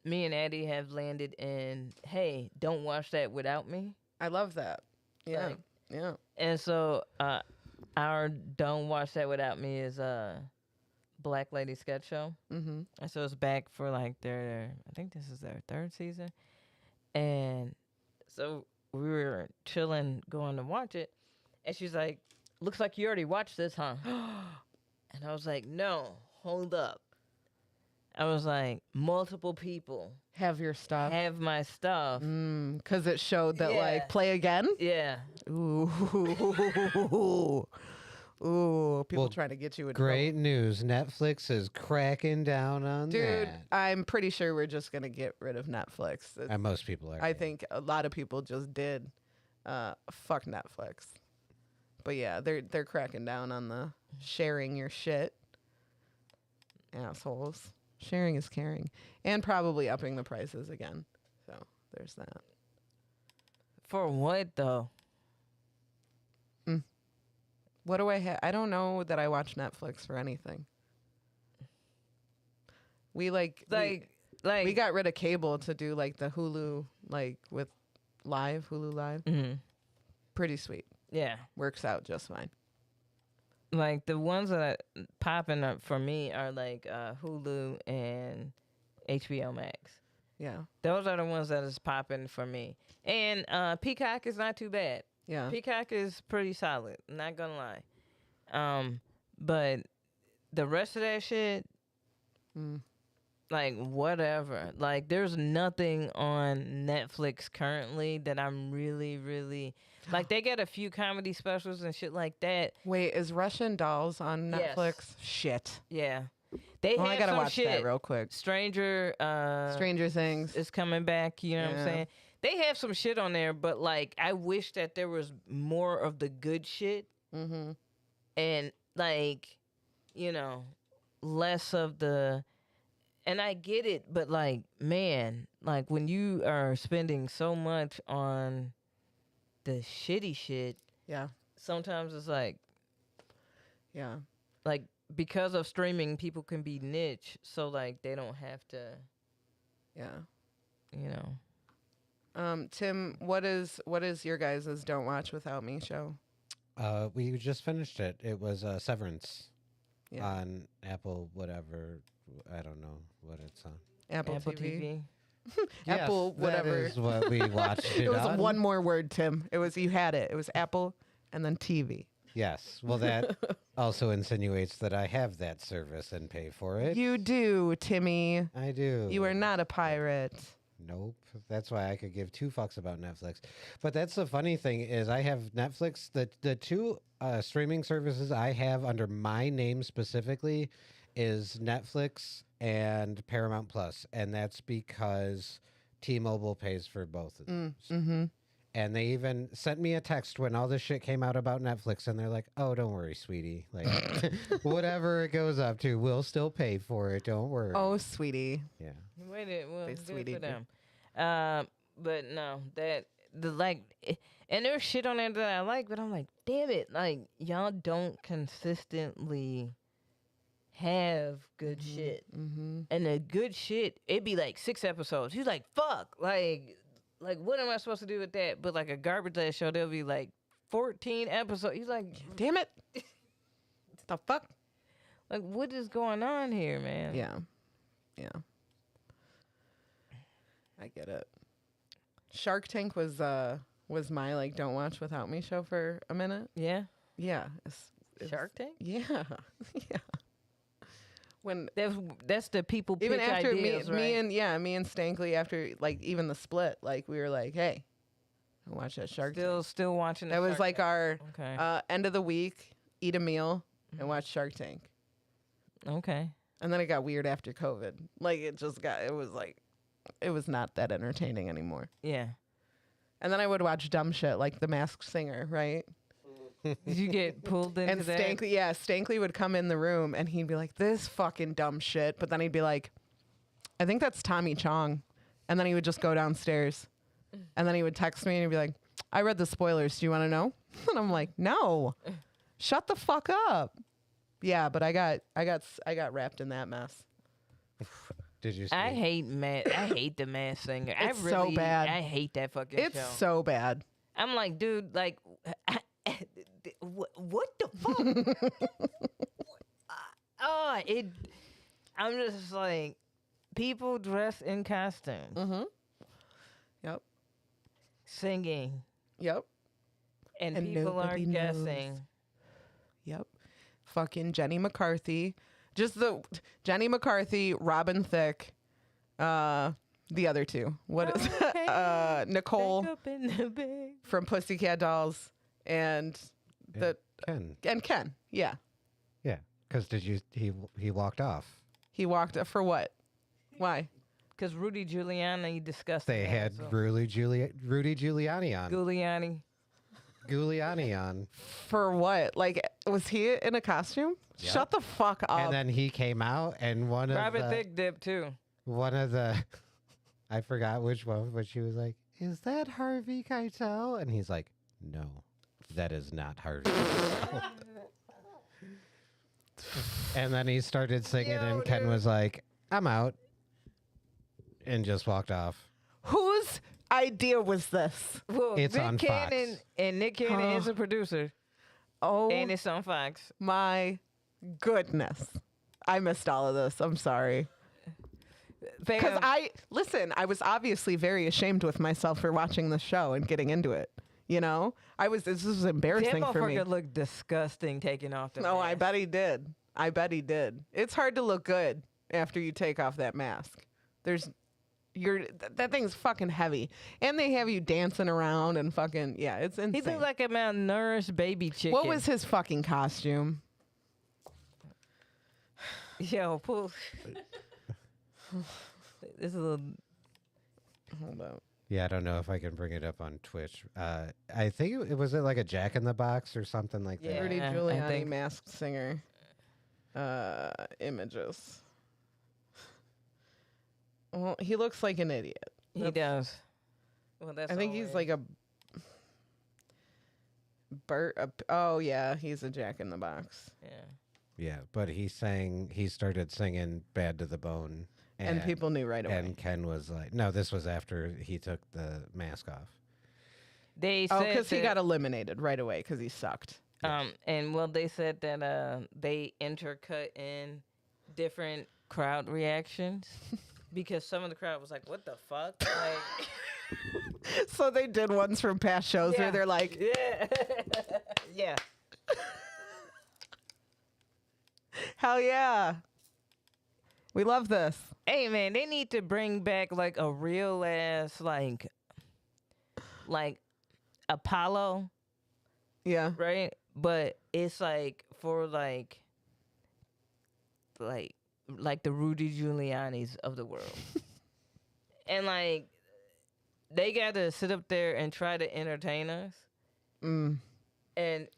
me and Addie have landed in. Hey, don't watch that without me. I love that. Yeah. Like- Yeah. And so, our don't watch that without me is Black Lady Sketch Show. Mm-hmm. And so it's back for like I think this is their 3rd season. And so we were chilling, going to watch it. And she's like, looks like you already watched this, huh? And I was like, no, hold up. I was like, multiple people Have your stuff. have my stuff. Because it showed that, Yeah. like, play again. Yeah. Ooh. Ooh. People Well, trying to get you in Great news. Netflix is cracking down on Dude, that. I'm pretty sure we're just going to get rid of Netflix. And most people are. I think a lot of people just did. Fuck Netflix. But yeah, they're cracking down on the sharing your shit. Assholes. Sharing is caring. And probably upping the prices again. So there's that. For what, though? What do I have? I don't know that I watch Netflix for anything. We we got rid of cable to do like the Hulu, like with Hulu Live. Mhm. Pretty sweet. Yeah. Works out just fine. Like the ones that are popping up for me are like Hulu and HBO Max. Yeah. Those are the ones that is popping for me. And Peacock is not too bad. Yeah. Peacock is pretty solid. Not gonna lie. But the rest of that shit, Mm. like whatever. Like there's nothing on Netflix currently that I'm really, really like. They get a few comedy specials and shit like that. Wait, is Russian Dolls on Yes. Netflix? Shit. Yeah, they Well, have I gotta some watch shit. that real quick. Stranger Things. is coming back. You know what I'm Yeah. saying? They have some shit on there, but like I wish that there was more of the good shit Mm-hmm. and like, you know, less of the. And I get it, but like, man, like when you are spending so much on the shitty shit, Yeah. sometimes it's like Yeah. because of streaming, people can be niche, so like they don't have to, Yeah. you know. Tim, what is your guys' Don't Watch Without Me show? We just finished it. It was Yeah. Severance on Apple, whatever. I don't know what it's on. Apple TV. Apple, Yes, whatever. That is what we watched it It was on. one more word, Tim. You had it. It was Apple and then TV. Yes. Well, that also insinuates that I have that service and pay for it. You do, Timmy. I do. You are not a pirate. Nope. That's why I could give two fucks about Netflix. But that's the funny thing is I have Netflix. The two streaming services I have under my name specifically is Netflix and Paramount Plus, and that's because T-Mobile pays for both of those. Mm-hmm. And they even sent me a text when all this shit came out about Netflix, and they're like, "Oh, don't worry, sweetie. Like, whatever it goes up to, we'll still pay for it. Don't worry." Oh, sweetie. Yeah. Wait, well, They good sweetie for me. them. But no, and there's shit on there that I like, but I'm like, damn it, like y'all don't consistently have good shit. Mm-hmm. And the good shit, it'd be like 6 episodes. He's like, fuck, like what am I supposed to do with that? But like a garbage ass show, there'll be like 14 episodes. He's like, Damn it. The fuck? like what is going on here, man? Yeah. Yeah. I get it. Shark Tank was my like Don't Watch Without Me show for a minute. Yeah. Yeah. Shark Tank? Yeah. Yeah. When That's the people pitch even after ideas, right? me and Stankley after like even the split, like we were like, hey, watch that Shark Tank. Still watching the That was Shark like Tank. our Okay. end of the week, eat a meal and watch Shark Tank. Okay. And then it got weird after COVID. Like it was not that entertaining anymore. Yeah. And then I would watch dumb shit like The Masked Singer, right? Did you get pulled into And that? Stankley would come in the room and he'd be like, this fucking dumb shit. But then he'd be like, I think that's Tommy Chong. And then he would just go downstairs. And then he would text me and he'd be like, I read the spoilers. Do you want to know? And I'm like, no, shut the fuck up. Yeah, but I got wrapped in that mess. Did you? See? I hate the Masked Singer. It's I so really, bad. I hate that fucking It's show. so bad. I'm like, dude, like, what the fuck? I'm just like, people dressed in costumes, Mm-hmm. Yep. singing, Yep. and And people are nobody knows. guessing. Yep. Fucking Jenny McCarthy. Just the Jenny McCarthy, Robin Thicke, the other two. What is Okay. Nicole Wake up in the bed. from Pussycat Dolls and Ken. Ken. Yeah. Yeah. Because he walked off. He walked for what? Why? Because Rudy Giuliani discussed They that, had so. Rudy Giuliani on. Giuliani. on. For what? Like, was he in a costume? Yep. Shut the fuck up. And then he came out, and Robert Thicke dip too. I forgot which one, but she was like, "Is that Harvey Keitel?" And he's like, "No, that is not Harvey." Keitel." And then he started singing, Yo, and Ken dude. was like, "I'm out," and just walked off. Whose idea was this? Well, It's Nick on Cannon Fox. and Nick Cannon is a producer, Oh and it's on Fox. my goodness. I missed all of this. I'm sorry. Because Fam, I was obviously very ashamed with myself for watching the show and getting into it. You know, this was that embarrassing for me. motherfucker looked disgusting taking off the No, I mask. bet he did. I bet he did. It's hard to look good after you take off that mask. That thing's fucking heavy, and they have you dancing around and fucking it's insane. He looked like a malnourished baby chicken. What was his fucking costume? Yo, pull. This is a little. Hold up. Yeah, I don't know if I can bring it up on Twitch. I think it was like a Jack in the Box or something like Yeah. that. Rudy I Giuliani, think- masked singer. Images. Well, he looks like an idiot. He does. Well, that's. I think he's like a Bert. Oh yeah, he's a Jack in the Box. Yeah. Yeah, but he started singing "Bad to the Bone," And people knew right away. And Ken was like, "No, this was after he took the mask off." They Oh, said because he that- got eliminated right away because he sucked. And well, they said that they intercut in different crowd reactions because some of the crowd was like, "What the fuck?" Like, So they did ones from past shows where Yeah. they're like, yeah, yeah. "Hell yeah, we love this." Hey man, they need to bring back like a real ass like Apollo, Yeah. right? But it's like for like the Rudy Giuliani's of the world. And like they got to sit up there and try to entertain us. Mm. And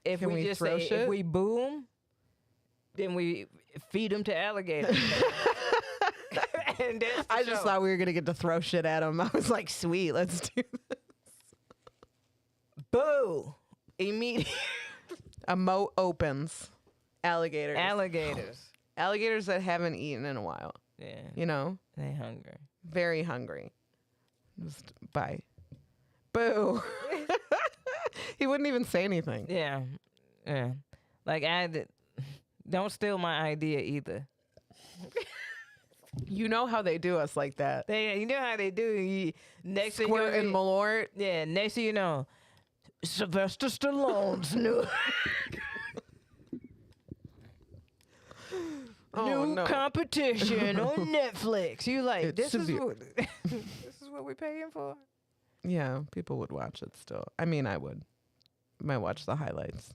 if Can we we just throw say shit? if we boom, then we feed them to alligators. And that's the I just show. thought we were gonna get to throw shit at him. I was like, "Sweet, let's do this." Boo! Immediate A moat opens. Alligators. alligators. Alligators that haven't eaten in a while. Yeah, You know, they hungry. very hungry. Just bye. Boo. He wouldn't even say anything. Yeah, yeah. Like don't steal my idea either. You know how they do us like that. You know how they do. Next thing Squirt and Malort. yeah. Next thing you know, Sylvester Stallone's new Oh, new no. competition on Netflix. You like It's this is severe. what this is what we're paying for. Yeah, people would watch it still. I mean, I would. Might watch the highlights.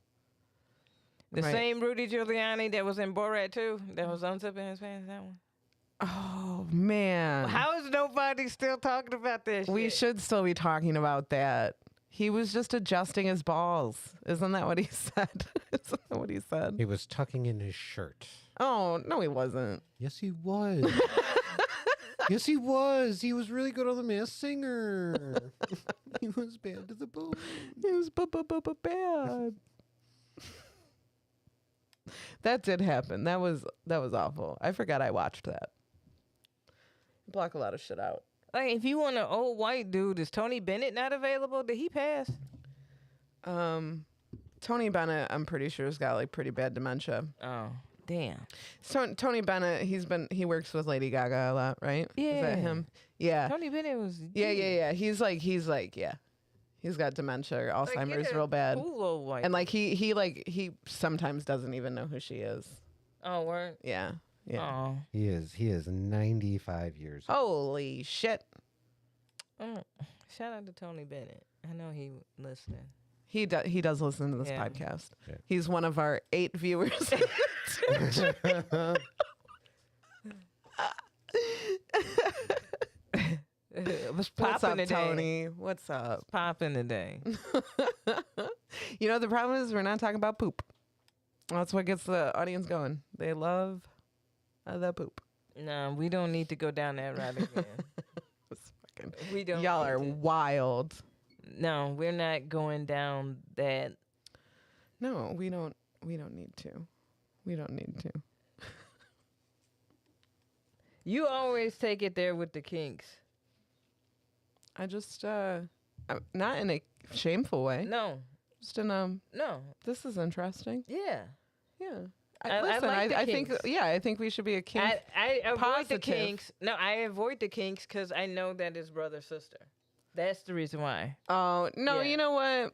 The Right. same Rudy Giuliani that was in Borat too, that was unzipping his pants. That one. Oh, man. How is nobody still talking about this? We shit? should still be talking about that. He was just adjusting his balls. Isn't that what he said? Isn't that what he said? He was tucking in his shirt. Oh, no, he wasn't. Yes, he was. Yes, he was. He was really good on The Masked Singer. He was bad to the bone. It was bad. That did happen. That was awful. I forgot I watched that. Block a lot of shit out. Like, if you want an old white dude, is Tony Bennett not available? Did he pass? Tony Bennett, I'm pretty sure, has got like pretty bad dementia. Oh, damn. So Tony Bennett, he works with Lady Gaga a lot, right? Is that Yeah. him? Yeah. Tony Bennett was. Yeah. He's like, yeah. He's got dementia or Like, Alzheimer's get a real bad. Cool old white. And like he sometimes doesn't even know who she is. Oh, word. Yeah. Yeah. Oh. He is 95 years old. Holy shit. Oh. Shout out to Tony Bennett. I know he listening. He does listen to this Yeah. podcast. Yeah. He's one of our 8 viewers. It was What's popping up, today. Tony? What's up? Popping today. You know, the problem is we're not talking about poop. That's what gets the audience going. They love the poop. No, we don't need to go down that route again. It's fucking- We don't. Y'all need are to. wild. No, we're not going down that. No, we don't need to. We don't need to. You always take it there with the kinks. I just I'm not in a shameful way. No, Just in no. this is interesting. Yeah. Yeah. Listen, like the I think, kinks. yeah, I think we should be a kink. I avoid the positive. kinks. No, I avoid the kinks because I know that is brother sister. That's the reason why. Oh no, Yeah. you know what?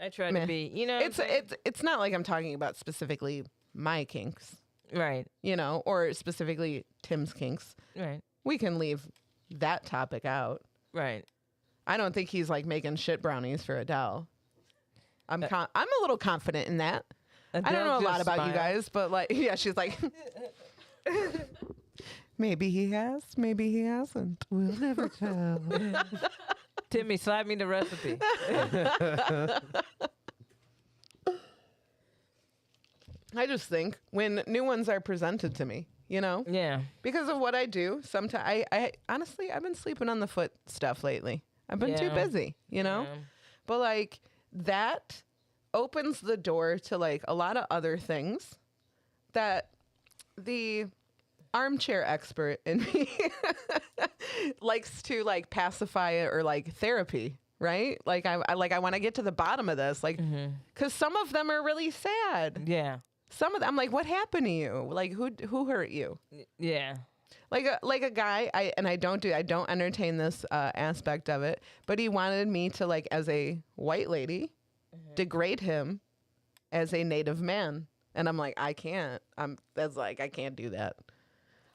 I try Meh. to be. You know, It's not like I'm talking about specifically my kinks, right, you know, or specifically Tim's kinks. right, We can leave that topic out. right. I don't think he's like making shit brownies for Adele. I'm a little confident in that. I don't Adele know a lot just about you smiled. guys, but like, yeah, she's like, maybe he has, maybe he hasn't. We'll never tell. Timmy, slide me the recipe. I just think when new ones are presented to me, you know, Yeah. because of what I do, sometimes I honestly, I've been sleeping on the foot stuff lately. I've been too Yeah. busy, you know, Yeah. but like that opens the door to like a lot of other things that the armchair expert in me likes to like pacify it or like therapy, right? Like I want to get to the bottom of this, like, because some of them are really sad. Yeah. Some of them, I'm like, what happened to you? Like, who hurt you? Yeah. Like a guy, I don't entertain this aspect of it, but he wanted me to like, as a white lady, degrade him as a native man, and I'm like, I can't. I can't do that.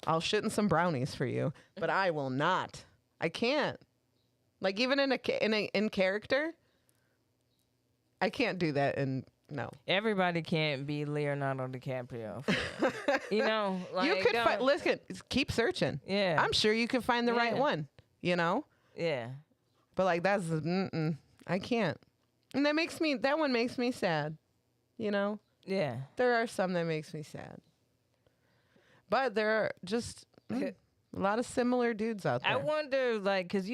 I'll shit in some brownies for you, but I will not. I can't. Like even in character, I can't do that. And no, Everybody can't be Leonardo DiCaprio. You know, like you could don't- listen. Keep searching. Yeah. I'm sure you could find the right Yeah. one. You know. Yeah. But like I can't. And that one makes me sad. You know? Yeah. There are some that makes me sad. But there are just a lot of similar dudes out there. I wonder, like, because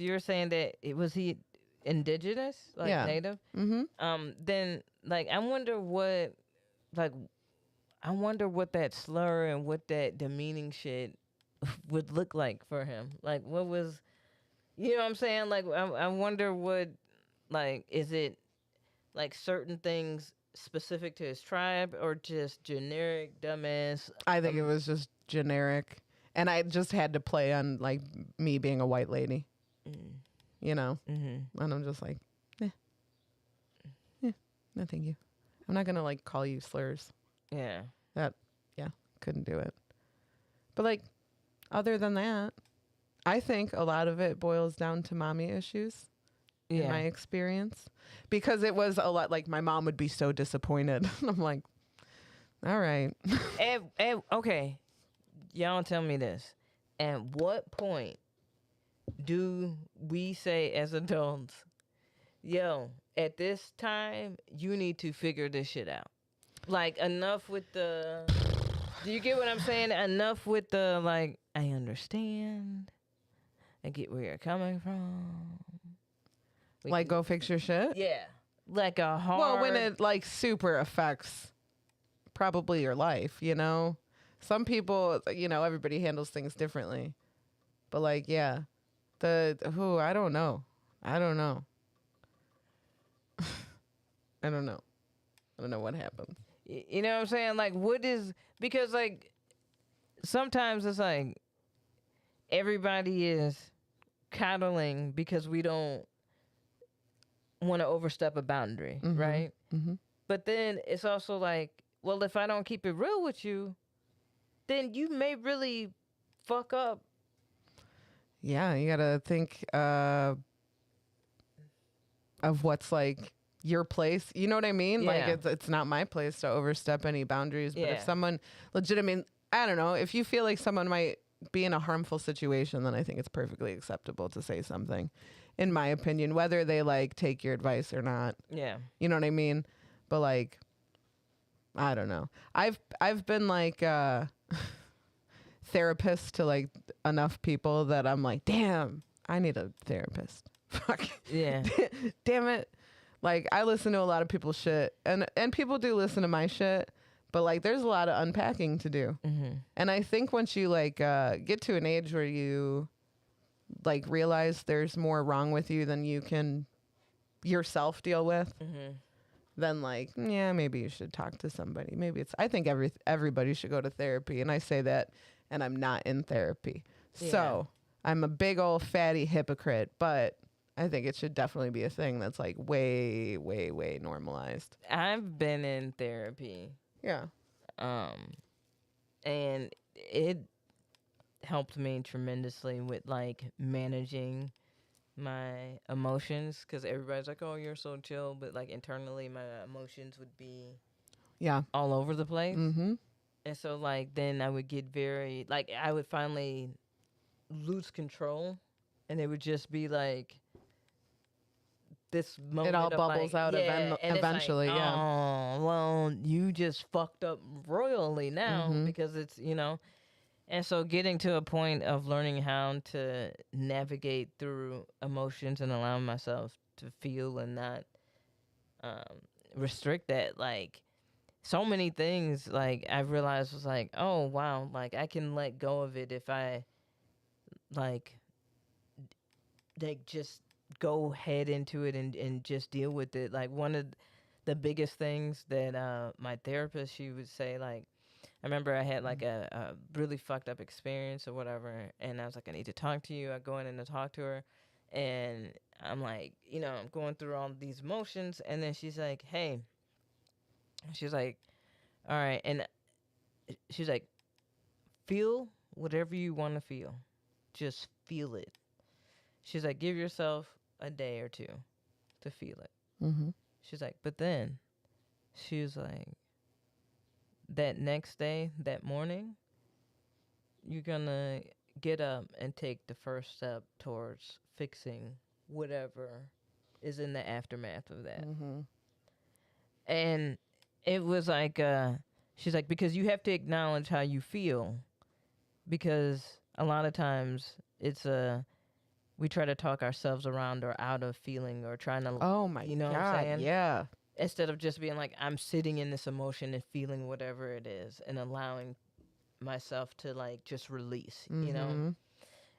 you're saying that was he indigenous, like Yeah. native? Mm-hmm. Then, like, I wonder what that slur and what that demeaning shit would look like for him. Like, what was, you know what I'm saying? Like, I wonder what, like, is it, like, certain things specific to his tribe or just generic dumbass? I think it was just generic. And I just had to play on like me being a white lady. You know? Mm-hmm. And I'm just like, no thank you. I'm not gonna like call you slurs. Yeah. Couldn't do it. But like, other than that, I think a lot of it boils down to mommy issues in my experience, because it was a lot like my mom would be so disappointed. I'm like, all right. Okay, y'all tell me this. At what point do we say as adults, yo, at this time, you need to figure this shit out? Like, enough with the... Do you get what I'm saying? Enough with the, like, I understand. I get where you're coming from. Like, go fix your shit. Yeah. Like a hard... Well, when it like super affects probably your life, you know? Some people, you know, everybody handles things differently. But like, yeah. I don't know. I don't know. I don't know. I don't know what happens. You know what I'm saying? Like, what is... Because, like, sometimes it's like everybody is coddling because we don't want to overstep a boundary, right? Mm-hmm. But then it's also like, well, if I don't keep it real with you, then you may really fuck up. Yeah, you gotta think of what's like your place. You know what I mean? Yeah. Like it's not my place to overstep any boundaries. But Yeah. if someone legitimate, I don't know, if you feel like someone might be in a harmful situation, then I think it's perfectly acceptable to say something, in my opinion, whether they like take your advice or not. Yeah. You know what I mean? But like, I don't know. I've been like therapist to like enough people that I'm like, damn, I need a therapist. Fuck. Yeah. Damn it. Like I listen to a lot of people's shit, and people do listen to my shit, but like there's a lot of unpacking to do. Mm-hmm. And I think once you like get to an age where you like realize there's more wrong with you than you can yourself deal with, Mm-hmm. then like, yeah, maybe you should talk to somebody. Maybe it's, I think everybody should go to therapy. And I say that, and I'm not in therapy. Yeah. So I'm a big old fatty hypocrite, but I think it should definitely be a thing that's like way, way, way normalized. I've been in therapy, Yeah. and it helped me tremendously with like managing my emotions, because everybody's like, oh, you're so chill, but like internally my emotions would be Yeah. all over the place. Mm-hmm. And so like then I would get very like, I would finally lose control, and it would just be like this moment It all of, bubbles like, out and it's like, eventually. Yeah. oh well, you just fucked up royally now, Mhm. because it's, and so getting to a point of learning how to navigate through emotions and allowing myself to feel and not restrict that, like so many things, like I realized was like, oh wow, like I can let go of it if I like just go head into it and just deal with it. Like one of the biggest things that my therapist, she would say, like, I remember I had like a really fucked up experience or whatever, and I was like, I need to talk to you. I go in and I talk to her, and I'm like, I'm going through all these emotions, and then she's like, hey, she's like, all right, and she's like, feel whatever you want to feel, just feel it. She's like, give yourself a day or two to feel it. Mm-hmm. She's like, but then, she was like, that next day, that morning, you're gonna get up and take the first step towards fixing whatever is in the aftermath of that. Mm-hmm. And it was like, she's like, because you have to acknowledge how you feel, because a lot of times it's we try to talk ourselves around or out of feeling or trying to, Oh my you know God. what I'm saying? Yeah. Instead of just being like, I'm sitting in this emotion and feeling whatever it is and allowing myself to like just release, Mm-hmm.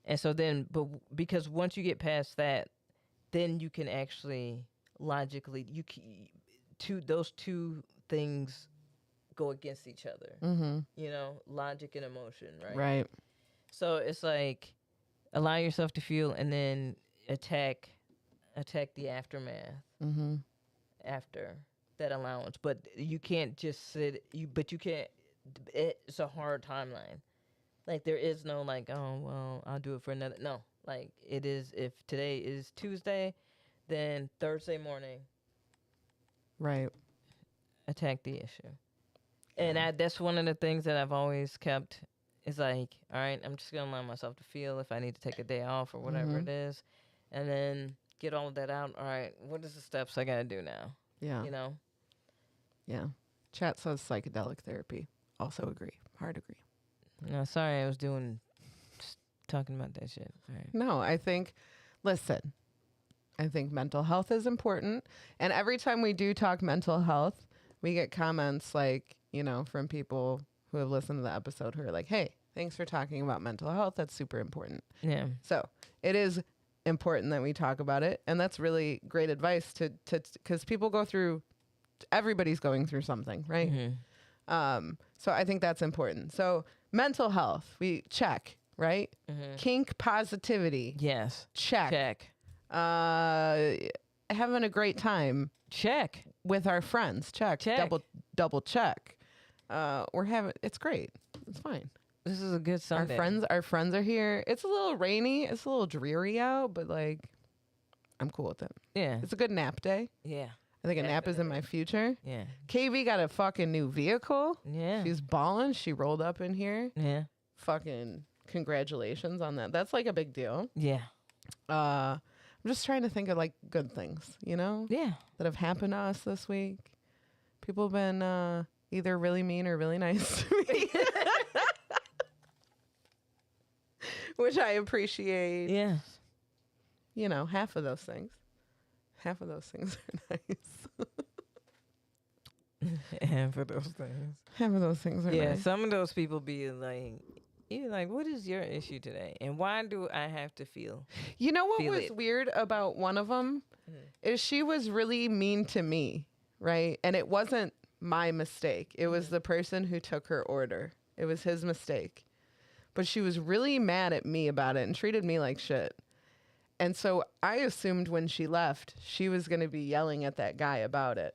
And so then, but because once you get past that, then you can actually logically, those two things go against each other, Mm-hmm. Logic and emotion, right? Right. So it's like, allow yourself to feel and then attack the aftermath Mm-hmm. after that allowance. But you can't just but you can't, it's a hard timeline. Like there is no like, oh well, I'll do it for another. No, like it is, if today is Tuesday, then Thursday morning Right. attack the issue. And that's one of the things that I've always kept, is like, all right, I'm just gonna allow myself to feel if I need to take a day off or whatever it is, and then get all of that out. All right, what is the steps I gotta do now? Yeah. Yeah. Chat says psychedelic therapy. Also agree. Hard agree. No, sorry, I was talking about that shit. All right. No, I think mental health is important. And every time we do talk mental health, we get comments like, from people who have listened to the episode who are like, hey, thanks for talking about mental health. That's super important. Yeah. So it is important that we talk about it. And that's really great advice because everybody's going through something, right? Mm-hmm. So I think that's important. So mental health, we check, right? Mm-hmm. Kink positivity. Yes. Check. Having a great time. Check. With our friends. Check. Double check. It's great. It's fine. This is a good Sunday. Our friends are here. It's a little rainy. It's a little dreary out, but like, I'm cool with it. Yeah. It's a good nap day. Yeah. I think a nap is in my future. Yeah. KV got a fucking new vehicle. Yeah. She's balling. She rolled up in here. Yeah. Fucking congratulations on that. That's like a big deal. Yeah. I'm just trying to think of like good things, Yeah. that have happened to us this week. People have been either really mean or really nice to me. Which I appreciate. Yes. Half of those things. Half of those things are nice. And for those things. Half of those things are nice. Some of those people be like, you're like, what is your issue today? And why do I have to feel? You know what feel was it? weird about one of them is she was really mean to me. right? And it wasn't my mistake. It was the person who took her order. It was his mistake. But she was really mad at me about it and treated me like shit. And so I assumed when she left, she was going to be yelling at that guy about it.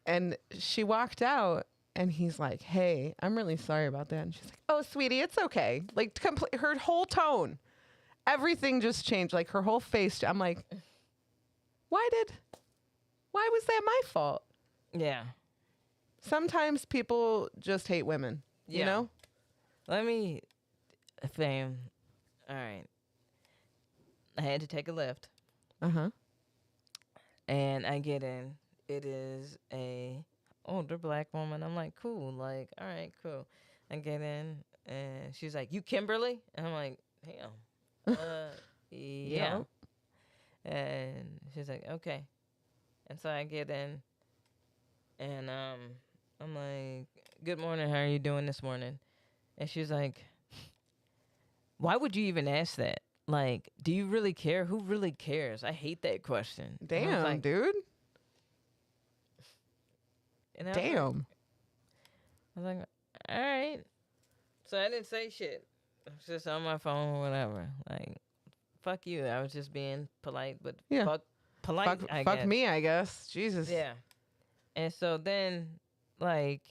And she walked out and he's like, hey, I'm really sorry about that. And she's like, oh, sweetie, it's okay. Like her whole tone, everything just changed. Like her whole face. I'm like, why was that my fault? Yeah. Sometimes people just hate women, you know? Let me, fam. All right. I had to take a lift. Uh-huh. And I get in. It is a older black woman. I'm like, cool. Like, all right, cool. I get in, and she's like, you Kimberly? And I'm like, damn. Yeah. And she's like, okay. And so I get in, and I'm like, good morning. How are you doing this morning? And she's like, why would you even ask that? Like, do you really care? Who really cares? I hate that question. Damn, like, dude. And Damn. I was like, all right. So I didn't say shit. I was just on my phone or whatever. Like, fuck you. I was just being polite, but fuck polite, I guess. Fuck me, I guess. Jesus. Yeah. And so then, like,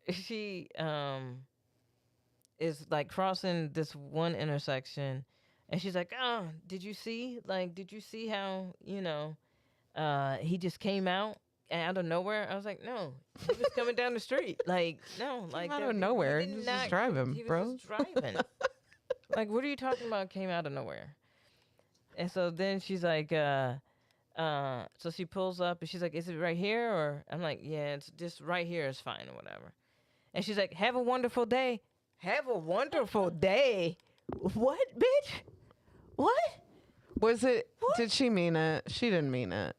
she is, like, crossing this one intersection, and she's like, oh, did you see how, he just came out of nowhere? I was like, no, he was coming down the street. Like, no, like out of nowhere. He Just driving, he was bro. just driving. Like, what are you talking about? Came out of nowhere. And so then she's like, so she pulls up and she's like, is it right here? Or I'm like, yeah, it's just right here is fine or whatever. And she's like, have a wonderful day. Have a wonderful day. What, bitch? What? Was it? What? Did she mean it? She didn't mean it.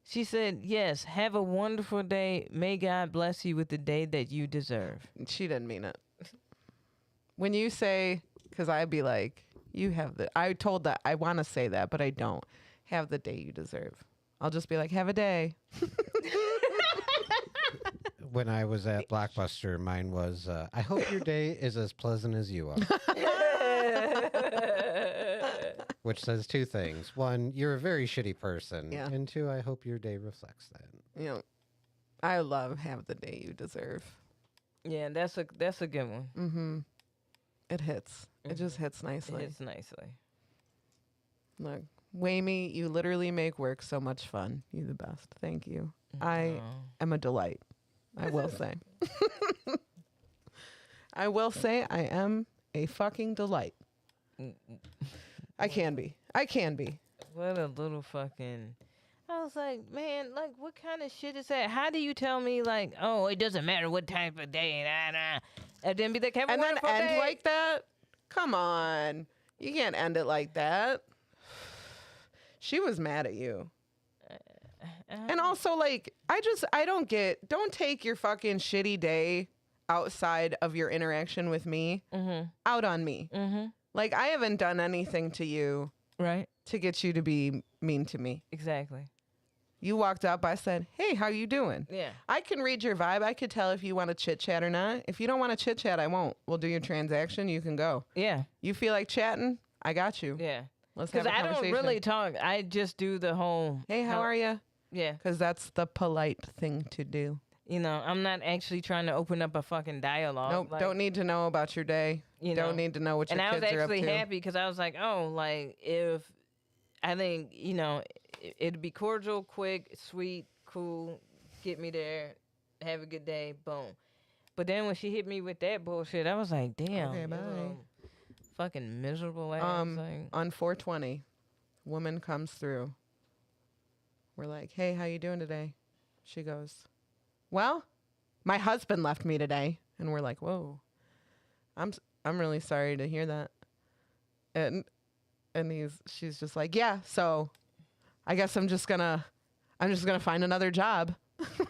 She said, yes, have a wonderful day. May God bless you with the day that you deserve. She didn't mean it. When you say, because I'd be like, you have the, I told that, I want to say that, but I don't. Have the day you deserve. I'll just be like, have a day. When I was at Blockbuster, mine was, I hope your day is as pleasant as you are. Which says two things. One, you're a very shitty person. Yeah. And two, I hope your day reflects that. You know, I love have the day you deserve. Yeah, that's a good one. Mm-hmm. It hits. It just hits nicely. It hits nicely. Look, Aimee, you literally make work so much fun. You're the best. Thank you. I am a delight. I will say. I will say I am a fucking delight. I can be. What a little fucking... I was like, man, like, what kind of shit is that? How do you tell me, like, oh, it doesn't matter what type of day, and then be like, have a And then wonderful end day. like that? Come on. You can't end it like that. She was mad at you. And also, like, don't take your fucking shitty day outside of your interaction with me out on me. Mm-hmm. Like, I haven't done anything to you Right. to get you to be mean to me. Exactly. You walked up, I said, hey, how you doing? Yeah. I can read your vibe. I could tell if you want to chit chat or not. If you don't want to chit chat, I won't. We'll do your transaction. You can go. Yeah. You feel like chatting? I got you. Yeah. Let's have Because a I conversation. don't really talk. I just do the whole... Hey, how are you? Yeah. Because that's the polite thing to do. You know, I'm not actually trying to open up a fucking dialogue. Nope, like, don't need to know about your day. You Don't know. need to know what your And I was kids are up actually to. happy because I was like, oh, like, if... I think, it'd be cordial, quick, sweet, cool, get me there, have a good day, boom. But then when she hit me with that bullshit, I was like, damn. Okay, you bye. Fucking miserable ass. Like, On 420, woman comes through. We're like, hey, how you doing today? She goes, well, my husband left me today. And we're like, whoa, I'm really sorry to hear that. And she's just like, yeah, so I guess I'm just gonna find another job.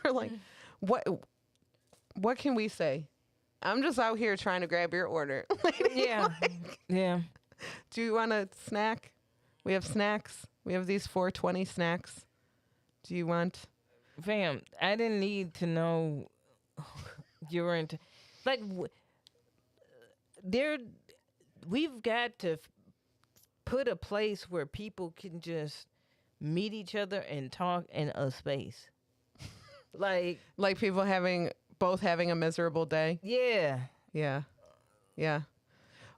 We're like, what can we say? I'm just out here trying to grab your order. yeah. Yeah. Do you want a snack? We have snacks. We have these 420 snacks. Do you want? fam, I didn't need to know you were into, like, there, we've got to put a place where people can just meet each other and talk in a space. Like, Like people both having a miserable day. yeah. Yeah. Yeah.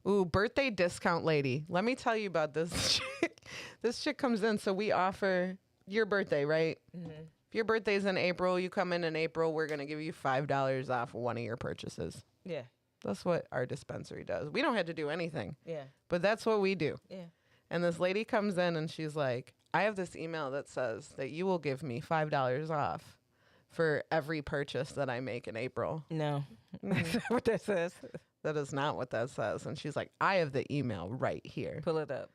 Ooh, birthday discount lady. Let me tell you about this chick. This chick comes in. So we offer your birthday, right? Mm-hmm. If your birthday's in April, you come in April, we're going to give you $5 off one of your purchases. Yeah. That's what our dispensary does. We don't have to do anything, Yeah. but that's what we do. Yeah. And this lady comes in and she's like, I have this email that says that you will give me $5 off for every purchase that I make in April. No. Mhm. That's not what that says. That is not what that says. And she's like, I have the email right here. Pull it up.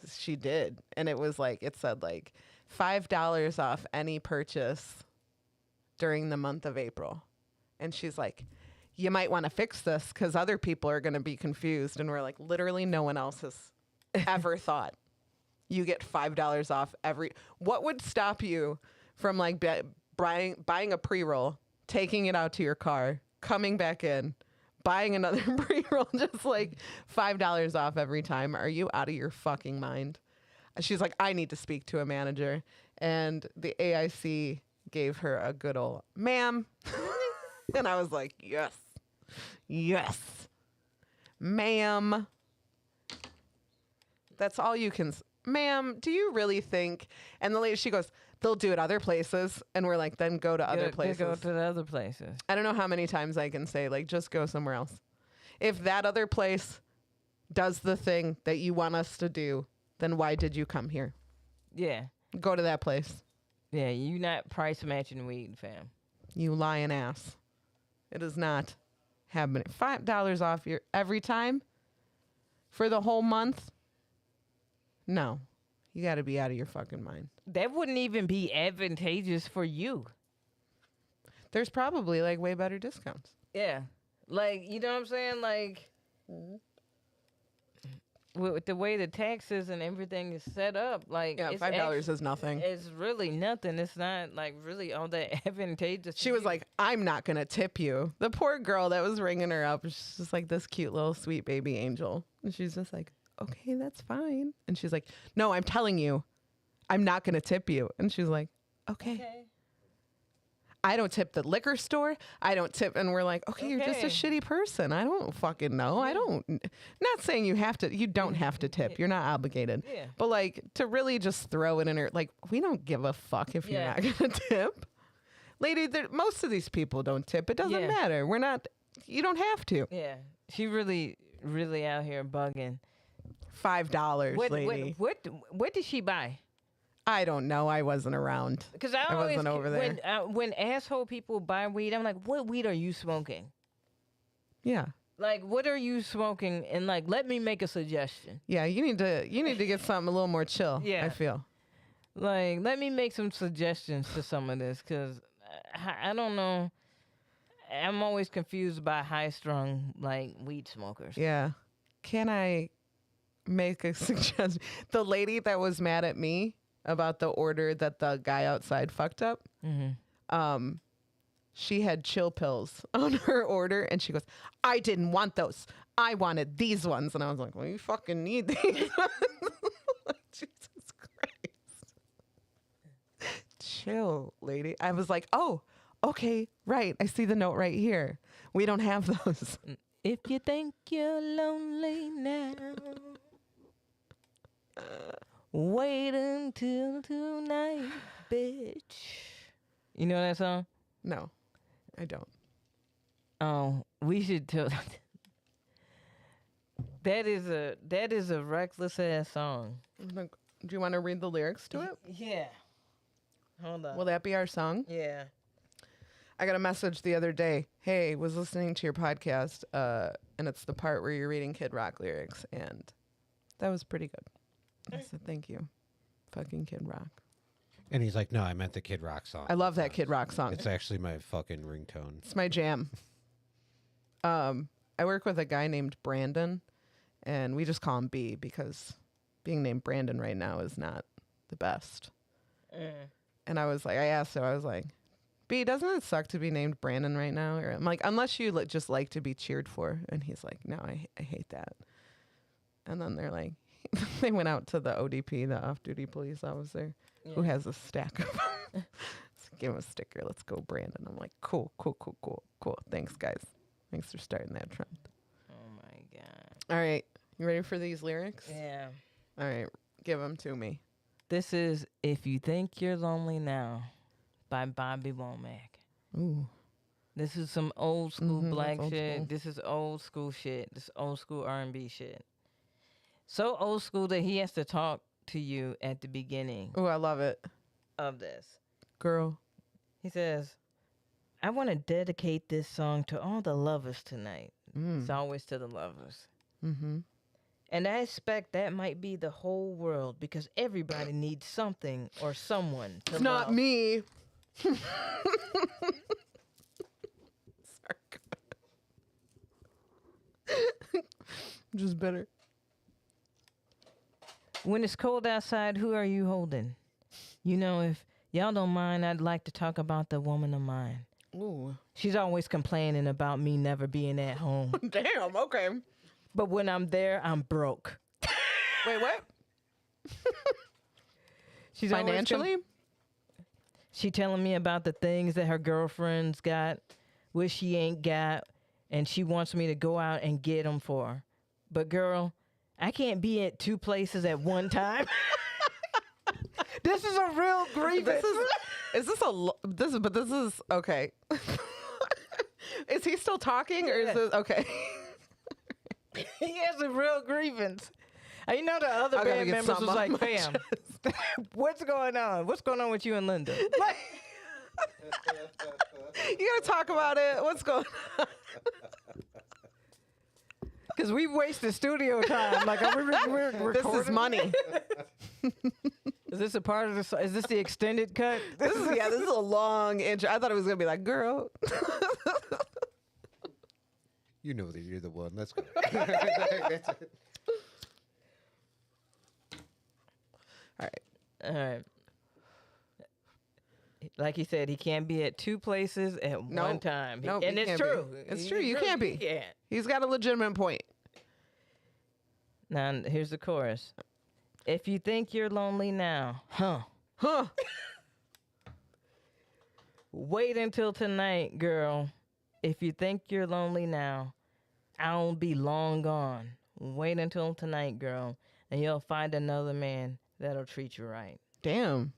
She did. And it was like, it said like $5 off any purchase during the month of April. And she's like, you might want to fix this because other people are going to be confused. And we're like, literally no one else has ever thought you get $5 off every. What would stop you from like buying a pre-roll, taking it out to your car, coming back in, buying another pre-roll, just like $5 off every time? Are you out of your fucking mind? She's like, I need to speak to a manager. And the AIC gave her a good old ma'am. And I was like, yes, yes, ma'am. That's all you can. Ma'am, do you really think? And the lady, she goes, they'll do it other places. And we're like, then go to other places. Go to the other places. I don't know how many times I can say, like, just go somewhere else. If that other place does the thing that you want us to do, then why did you come here? Yeah. Go to that place. Yeah, you not price matching weed, fam. You lying ass. It is not happening. $5 off your every time for the whole month? No. You got to be out of your fucking mind. That wouldn't even be advantageous for you. There's probably like way better discounts. Yeah. Like, you know what I'm saying? Like, with the way the taxes and everything is set up, like, Yeah, it's $5 is nothing. It's really nothing. It's not, like, really all that advantageous. She was like, I'm not going to tip you. The poor girl that was ringing her up, she's just like this cute little sweet baby angel. And she's just like, okay, that's fine. And she's like, no, I'm telling you, I'm not going to tip you. And she's like, okay. I don't tip the liquor store. I don't tip. And we're like, okay, you're just a shitty person. I don't fucking know. I don't. Not saying you have to. You don't have to tip. You're not obligated. Yeah. But like to really just throw it in her, like we don't give a fuck if you're not going to tip. Lady, most of these people don't tip. It doesn't matter. We're not. You don't have to. Yeah. She really, really out here bugging. $5, lady. What did she buy? I don't know. I wasn't around. Because I wasn't over there. When asshole people buy weed, I'm like, what weed are you smoking? Yeah. Like, what are you smoking? And like, let me make a suggestion. Yeah, you need to get something a little more chill. Yeah. I feel. Like, let me make some suggestions to some of this, because I don't know. I'm always confused by high-strung, like, weed smokers. Yeah. Can I make a suggestion? The lady that was mad at me about the order that the guy outside fucked up, she had chill pills on her order, and she goes, I didn't want those. I wanted these ones. And I was like, well, you fucking need these. Jesus Christ. Chill, lady. I was like, oh, okay, right. I see the note right here. We don't have those. If you think you're lonely now, wait until tonight, bitch. You know that song? No, I don't. Oh, we should tell. That is a reckless ass song. Do you want to read the lyrics to it? Yeah. Hold on. Will that be our song? Yeah. I got a message the other day. Hey, was listening to your podcast, and it's the part where you're reading Kid Rock lyrics, and that was pretty good. I said, thank you. Fucking Kid Rock. And he's like, no, I meant the Kid Rock song. I love that Kid Rock song. It's actually my fucking ringtone. It's my jam. I work with a guy named Brandon, and we just call him B because being named Brandon right now is not the best. And I asked him, I was like, B, doesn't it suck to be named Brandon right now? Or I'm like, unless you just like to be cheered for. And he's like, no, I hate that. And then they're like, they went out to the ODP, the off-duty police officer, who has a stack of them. So give him a sticker. Let's go, Brandon. I'm like, cool. Thanks, guys. Thanks for starting that trend. Oh my god. All right. You ready for these lyrics? Yeah. All right. Give them to me. This is If You Think You're Lonely Now by Bobby Womack. Ooh. This is some old school black that's old shit. school. This is old school shit. This old school R&B shit. So old school that he has to talk to you at the beginning Ooh, I love it. of this. Girl. He says, I want to dedicate this song to all the lovers tonight. It's always to the lovers. Mm-hmm. And I expect that might be the whole world because everybody needs something or someone to It's not love. me. Sorry. Just better. When it's cold outside, who are you holding? You know, if y'all don't mind, I'd like to talk about the woman of mine. Ooh. She's always complaining about me never being at home. Damn, okay. But when I'm there, I'm broke. Wait, what? She's always Financially? she telling me about the things that her girlfriends got, which she ain't got, and she wants me to go out and get them for her. But girl, I can't be at two places at one time. This is a real grievance. Is this this is okay. Is he still talking or is this okay? He has a real grievance. You know the other I gotta band get members was something like, off my fam, what's going on? What's going on with you and Linda? Like, You gotta talk about it. What's going on? because we wasted studio time. Like, we're recording. This is money. Is this a part of the Is this the extended cut? This is a long intro. I thought it was gonna be like, girl. You know that you're the one. Let's go. All right. All right. Like he said, he can't be at two places at one Nope. time. Nope, And he it's can't be. true. It's true. You can't be. You can't. He's got a legitimate point. Now, here's the chorus. If you think you're lonely now, Huh. wait until tonight, girl. If you think you're lonely now, I'll be long gone. Wait until tonight, girl, and you'll find another man that'll treat you right. Damn.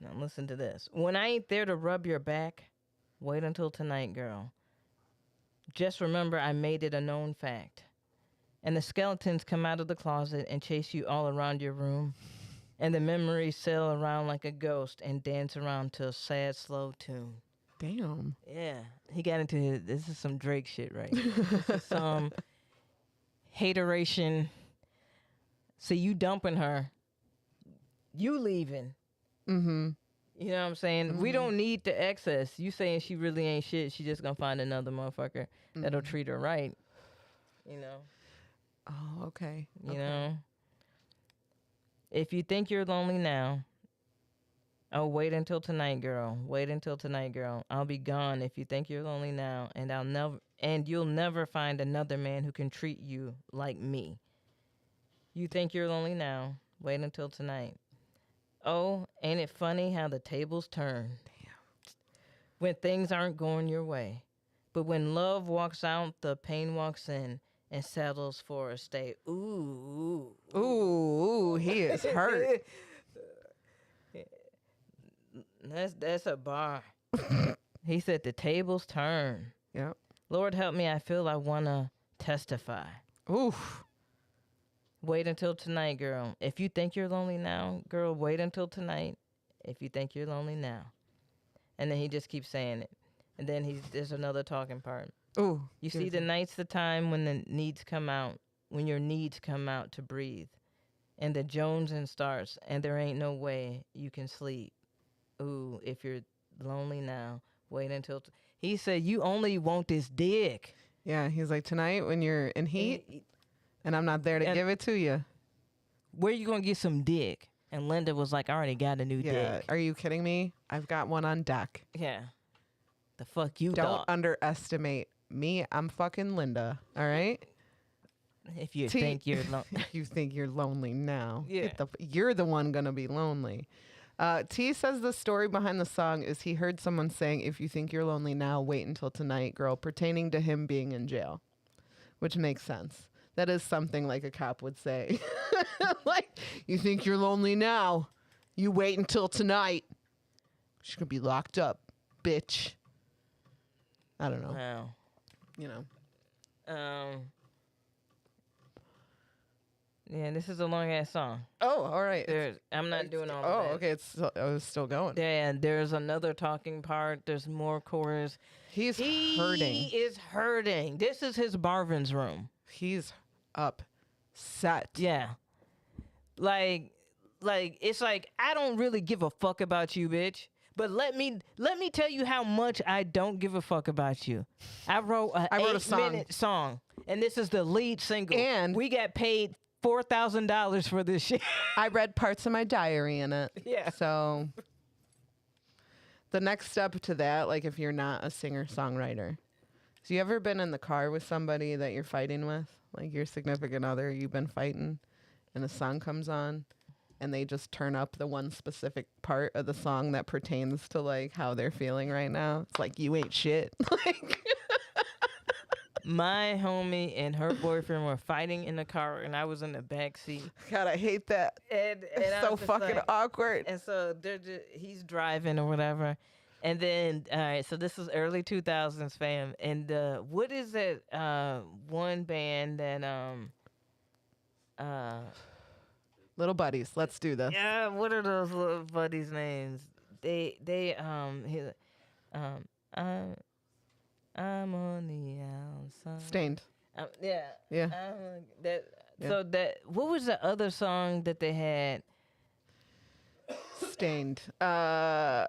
Now listen to this. When I ain't there to rub your back, wait until tonight, girl. Just remember I made it a known fact. And the skeletons come out of the closet and chase you all around your room. And the memories sail around like a ghost and dance around to a sad, slow tune. Damn. Yeah. He got into this is some Drake shit right here. This is some hateration. See, you dumping her. You leaving. Mm-hmm. You know what I'm saying? We don't need the excess. You saying she really ain't shit. She just gonna find another motherfucker that'll treat her right. You know? Oh, okay. You know? If you think you're lonely now, oh, wait until tonight, girl. Wait until tonight, girl. I'll be gone if you think you're lonely now, and you'll never find another man who can treat you like me. You think you're lonely now, wait until tonight. Oh, ain't it funny how the tables turn? Damn. When things aren't going your way. But when love walks out, the pain walks in and settles for a stay. Ooh. Ooh, he is hurt. That's a bar. He said the tables turn. Yep. Lord help me, I feel I want to testify. Oof. Wait until tonight, girl. If you think you're lonely now, girl, wait until tonight. If you think you're lonely now. And then he just keeps saying it. And then there's another talking part. Ooh. You see, the night's the time when the needs come out, when your needs come out to breathe. And the jonesing starts, and there ain't no way you can sleep. Ooh, if you're lonely now, wait until... He said, you only want this dick. Yeah, he's like, tonight when you're in heat and I'm not there to give it to you. Where you going to get some dick? And Linda was like, I already got a new Yeah. dick. Are you kidding me? I've got one on deck. Yeah. The fuck you Don't thought. underestimate me. I'm fucking Linda. All right. If you T- think you're You think you're lonely now. Yeah. You're the one gonna be lonely. T says the story behind the song is he heard someone saying, if you think you're lonely now, wait until tonight, girl, pertaining to him being in jail, which makes sense. That is something like a cop would say. Like, you think you're lonely now, you wait until tonight. She's gonna be locked up, bitch. I don't know. Wow. You know. Yeah, this is a long ass song. Oh, all right. I'm not doing all Oh, of that. okay. I was still going. Yeah, there's another talking part. There's more chorus. He's He hurting. is hurting. This is his Marvin's room. He's upset. Yeah. Like it's like I don't really give a fuck about you, bitch. But let me tell you how much I don't give a fuck about you. I wrote a 8-minute song, and this is the lead single. And we got paid $4,000 for this shit. I read parts of my diary in it. Yeah. So the next step to that, like if you're not a singer-songwriter, so you ever been in the car with somebody that you're fighting with, like your significant other, you've been fighting, and the song comes on, and they just turn up the one specific part of the song that pertains to like how they're feeling right now. It's like, you ain't shit. Like, My homie and her boyfriend were fighting in the car, and I was in the back seat. God, I hate that. And It's I so was just fucking like- awkward. And so he's driving or whatever. And then, all right, so this is early 2000s, fam. And what is that one band that, Little buddies, let's do this. yeah, what are those little buddies' names? I'm on the outside. Stained. Yeah. Yeah. That. Yeah. So what was the other song that they had? Stained. Oh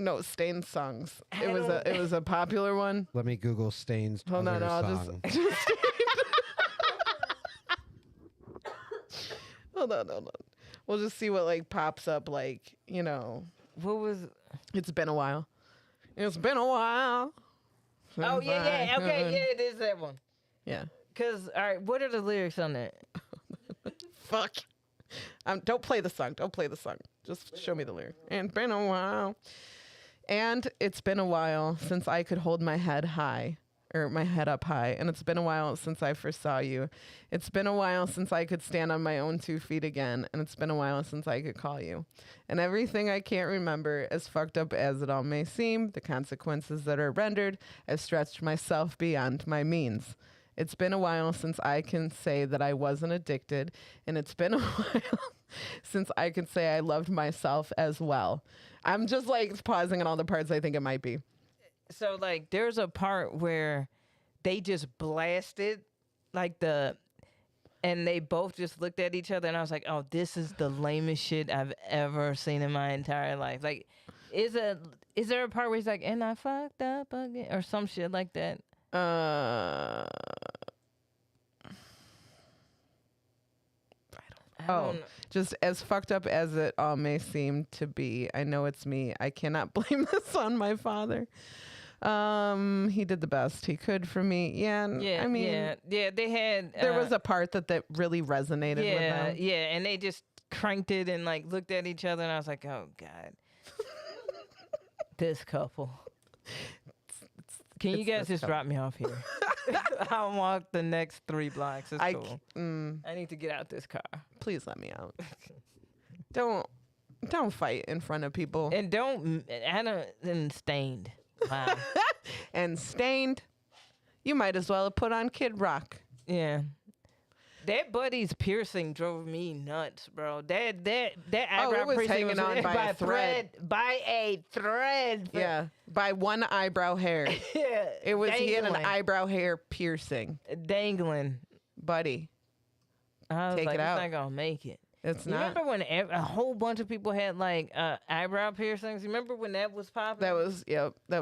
no, Stained songs. It was a popular one. Let me Google Stain's Hold on, other I'll song. just hold on. We'll just see what like pops up. Like, you know, What was? it's been a while. It's been a while. Oh since yeah. I- Okay, yeah, it is that one. Yeah. Cause all right, what are the lyrics on that? Fuck. Don't play the song. Don't play the song. Just show me the lyric. And it's been a while. And it's been a while since I could hold my head high, or my head up high. And it's been a while since I first saw you. It's been a while since I could stand on my own 2 feet again. And it's been a while since I could call you. And everything I can't remember, as fucked up as it all may seem, the consequences that are rendered, I've stretched myself beyond my means. It's been a while since I can say that I wasn't addicted, and it's been a while since I can say I loved myself as well. I'm just like pausing on all the parts I think it might be. So like, there's a part where they just blasted and they both just looked at each other, and I was like, oh, this is the lamest shit I've ever seen in my entire life. Like, is there a part where he's like, and I fucked up again, or some shit like that? I don't know. just as fucked up as it all may seem to be, I know it's me. I cannot blame this on my father. He did the best he could for me. Yeah, Yeah, I mean, yeah. They had there was a part that really resonated with them. yeah, and they just cranked it and like looked at each other, and I was like, oh god, this couple. Can you it's guys this just drop me off here? I'll walk the next 3 blocks. It's cool. I need to get out this car. Please let me out. Don't fight in front of people. And Stained. Wow. And Stained, you might as well have put on Kid Rock. Yeah. That buddy's piercing drove me nuts, bro. That Oh, eyebrow it was piercing hanging on by a thread. By a thread. Yeah, by one eyebrow hair. Yeah. He had an Dangling. eyebrow hair piercing. Dangling. Buddy, I was Take like, it out. it's not gonna make it. it's You not. remember when a whole bunch of people had like eyebrow piercings? You remember when that was popping? That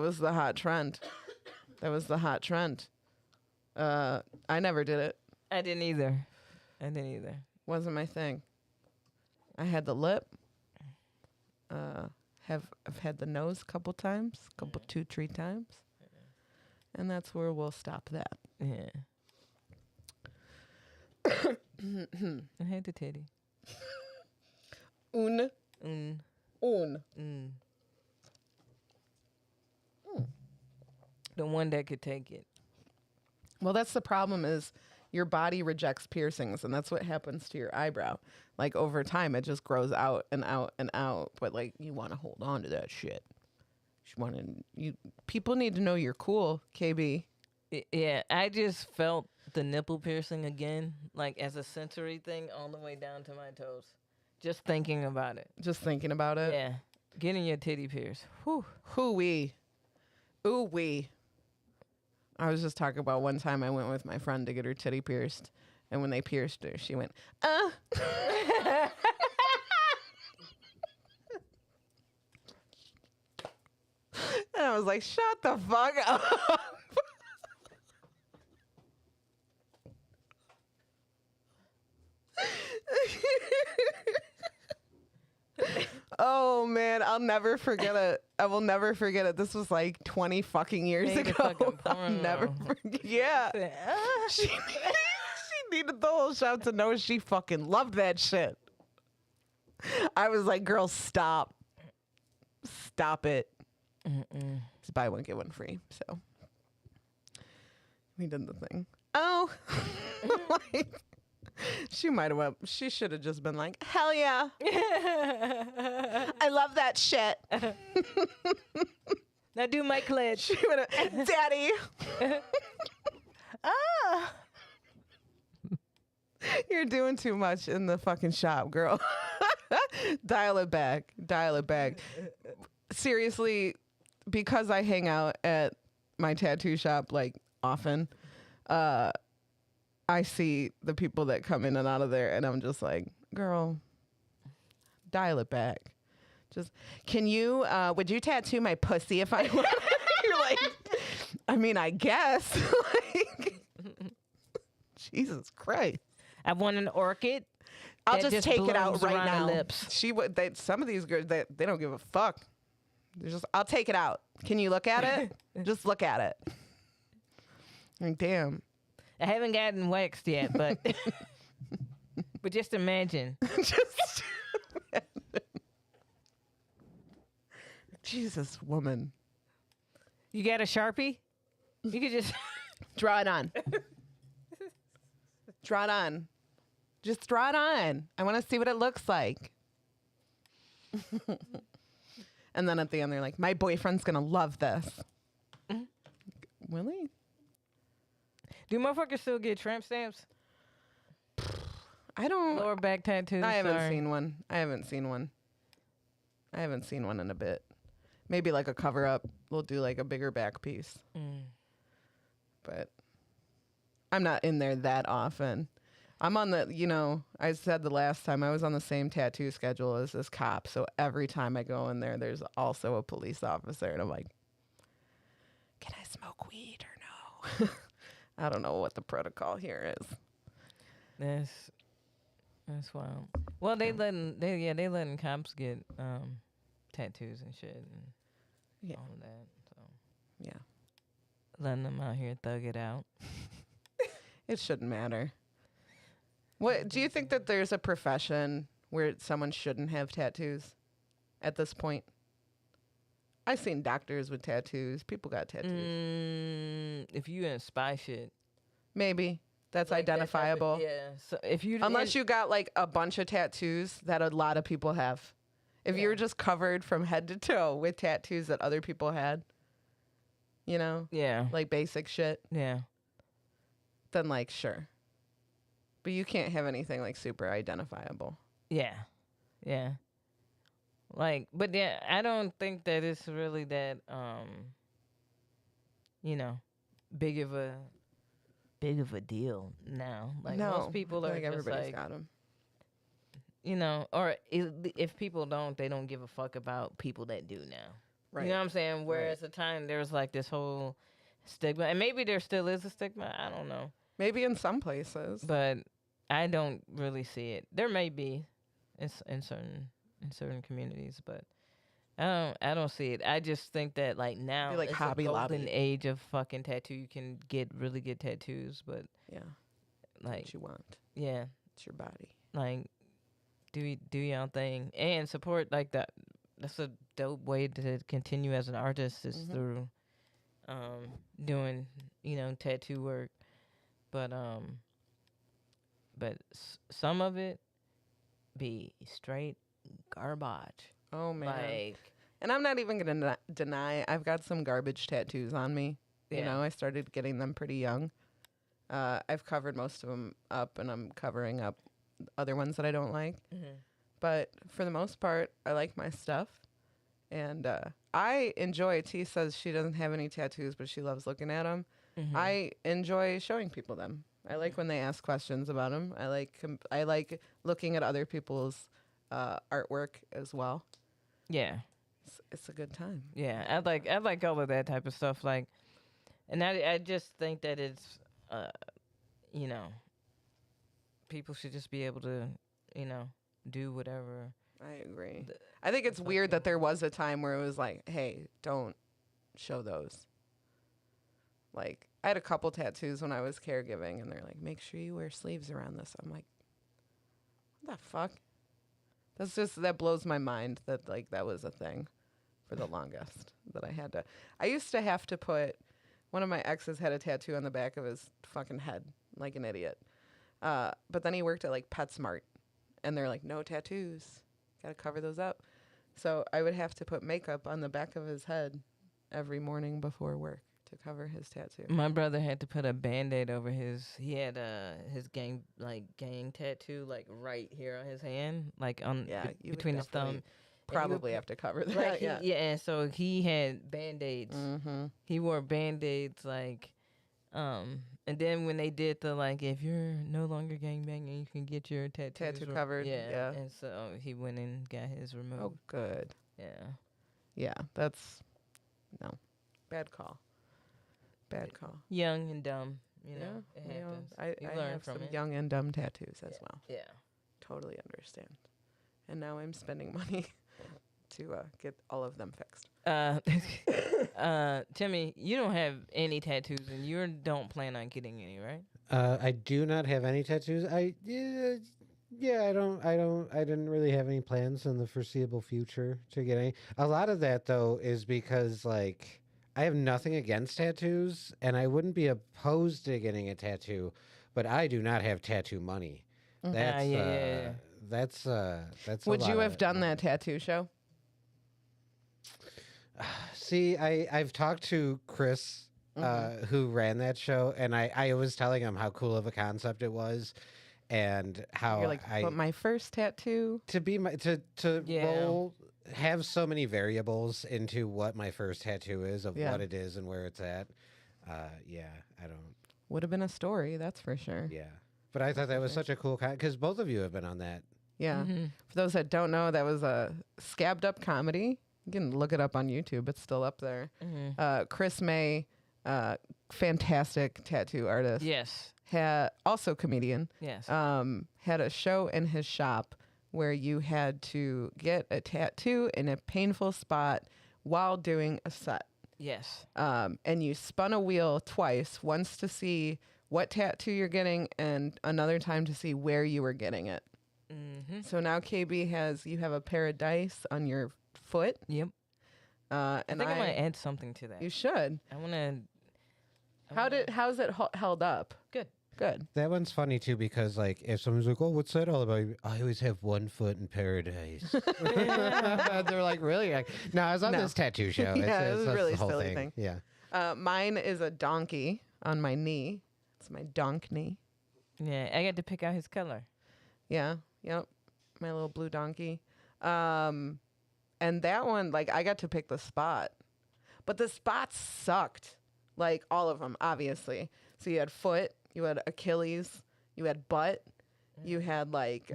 was the hot trend. That was the hot trend. I never did it. I didn't either. I didn't either. Wasn't my thing. I had the lip. I've had the nose a couple times, couple 2-3 times, and that's where we'll stop that. Yeah. I had the titty. Un. Mm. Un. Mm. The one that could take it. Well, that's the problem is your body rejects piercings, and that's what happens to your eyebrow. Like over time, it just grows out and out and out. But like you want to hold on to that shit. People need to know you're cool, KB. Yeah, I just felt the nipple piercing again, like as a sensory thing, all the way down to my toes. Just thinking about it. Just thinking about it. Yeah, getting your titty pierced. Whew. Hoo-wee. Ooh-wee. I was just talking about one time I went with my friend to get her titty pierced. And when they pierced her, she went, And I was like, shut the fuck up. Oh man, I'll never forget it. I will never forget it. This was like 20 fucking years Made a ago. fucking I'll never porno. forget. Yeah. She needed the whole shop to know she fucking loved that shit. I was like, girl, stop. Stop it. It's buy one, get one free. So we did the thing. Oh. Like, she should have just been like, hell yeah. I love that shit. Now do my clit. She would have, Daddy. Ah. You're doing too much in the fucking shop, girl. Dial it back. Dial it back. Seriously, because I hang out at my tattoo shop like often, I see the people that come in and out of there, and I'm just like, girl, dial it back. Just, would you tattoo my pussy if I want? You're like, I mean, I guess. Like, Jesus Christ. I want an orchid. I'll that just take it out blooms right around the now. lips. Some of these girls, they don't give a fuck. They're just, I'll take it out. Can you look at it? Just look at it. Like, damn. I haven't gotten waxed yet, but but just imagine. Just Jesus, woman. You got a Sharpie? You could just Draw it on. Draw it on. Just draw it on. I want to see what it looks like. And then at the end, they're like, my boyfriend's going to love this. Really? Do motherfuckers still get tramp stamps? I don't. Lower back tattoos? I haven't sorry. seen one. I haven't seen one in a bit. Maybe like a cover up. We'll do like a bigger back piece. But I'm not in there that often. I'm on I said the last time I was on the same tattoo schedule as this cop. So every time I go in there, there's also a police officer. And I'm like, can I smoke weed or no? I don't know what the protocol here is. That's wild. Well, they letting cops get tattoos and shit and all of that. So Yeah. letting them out here thug it out. It shouldn't matter. What do you think that there's a profession where someone shouldn't have tattoos at this point? I've seen doctors with tattoos. People got tattoos. If you in spy shit, Maybe that's like that type of- identifiable. yeah. So if you Unless you got like a bunch of tattoos that a lot of people have. If you were just covered from head to toe with tattoos that other people had, yeah, like basic shit, yeah. then like sure. But you can't have anything like super identifiable. Yeah. Yeah. Like, but yeah, I don't think that it's really that, big of a deal now. Like no, most people I are feel like just everybody's like, got them. or if people don't, they don't give a fuck about people that do now. Right. You know what I'm saying? Whereas at the time there was like this whole stigma, and maybe there still is a stigma. I don't know. Maybe in some places. But I don't really see it. There may be in certain communities, but I don't see it. I just think that like now like it's Hobby a golden Lobby. age of fucking tattoo. You can get really good tattoos, but Yeah, like what you want. yeah, It's your body. like do your own thing and support like that. That's a dope way to continue as an artist is Mhm. through doing tattoo work, but some of it be straight garbage. Oh man. Like And I'm not even gonna deny I've got some garbage tattoos on me. You Yeah. know, I started getting them pretty young. I've covered most of them up, and I'm covering up other ones that I don't like. But for the most part, I like my stuff, and I enjoy. T says she doesn't have any tattoos, but she loves looking at them. I enjoy showing people them. I like when they ask questions about them. I like looking at other people's artwork as well. yeah. It's a good time. Yeah, I like all of that type of stuff. Like, and I just think that it's, you know, people should just be able to, do whatever. I agree. I think it's weird that there was a time where it was like, hey, don't show those. Like, I had a couple tattoos when I was caregiving, and they're like, make sure you wear sleeves around this. I'm like, what the fuck? That blows my mind that, like, that was a thing for the longest that I had to. I used to have to put, one of my exes had a tattoo on the back of his fucking head, like an idiot. But then he worked at, like, PetSmart, and they're like, no tattoos. Got to cover those up. So I would have to put makeup on the back of his head every morning before work to cover his tattoo. My brother had to put a Band-Aid over he had his gang tattoo like right here on his hand, like on You would between his thumb. definitely Probably have to cover that. Like yeah. and so he had Band-Aids. Mm-hmm. He wore Band-Aids like and then when they did the like if you're no longer gangbanging you can get your Tattoo covered. Yeah. And so he went and got his removed. Oh, good. Yeah. Yeah, that's no bad call. Bad call. Young and dumb, it you know, happens. I You I learn have from some it. young and dumb tattoos as well. Yeah. Totally understand. And now I'm spending money to get all of them fixed. Timmy, you don't have any tattoos, and you don't plan on getting any, right? I do not have any tattoos. I didn't really have any plans in the foreseeable future to get any. A lot of that though is because like I have nothing against tattoos, and I wouldn't be opposed to getting a tattoo, but I do not have tattoo money. That's yeah. that's a Would lot you of have done money. that tattoo show? See, I've talked to Chris, who ran that show, and I was telling him how cool of a concept it was, and how You're like, but my first tattoo. to be my to have so many variables into what my first tattoo is of Yeah. what it is and where it's at. I don't. Would have been a story, that's for sure. Yeah, but I thought that was such a cool because both of you have been on that. Yeah. For those that don't know, that was a Scabbed Up comedy. You can look it up on YouTube. It's still up there. Chris May, fantastic tattoo artist. Yes. Also comedian. Yes. Had a show in his shop where you had to get a tattoo in a painful spot while doing a set. Yes. And you spun a wheel twice, once to see what tattoo you're getting and another time to see where you were getting it. So now KB you have a pair of dice on your foot. Yep. And I think I might add something to that. You should. I want to. How's it held up? Good. That one's funny too because like if someone's like, "Oh, what's that all about?" I always have one foot in paradise. They're like, "Really?" Like, no, I was on No. this tattoo show. Yeah, it was a that's really the whole silly thing. Yeah. Mine is a donkey on my knee. It's my donk knee. Yeah, I got to pick out his color. Yeah. Yep. My little blue donkey. And that one, like, I got to pick the spot. But the spots sucked. Like, all of them, obviously. So you had foot, you had Achilles, you had butt, you had, like,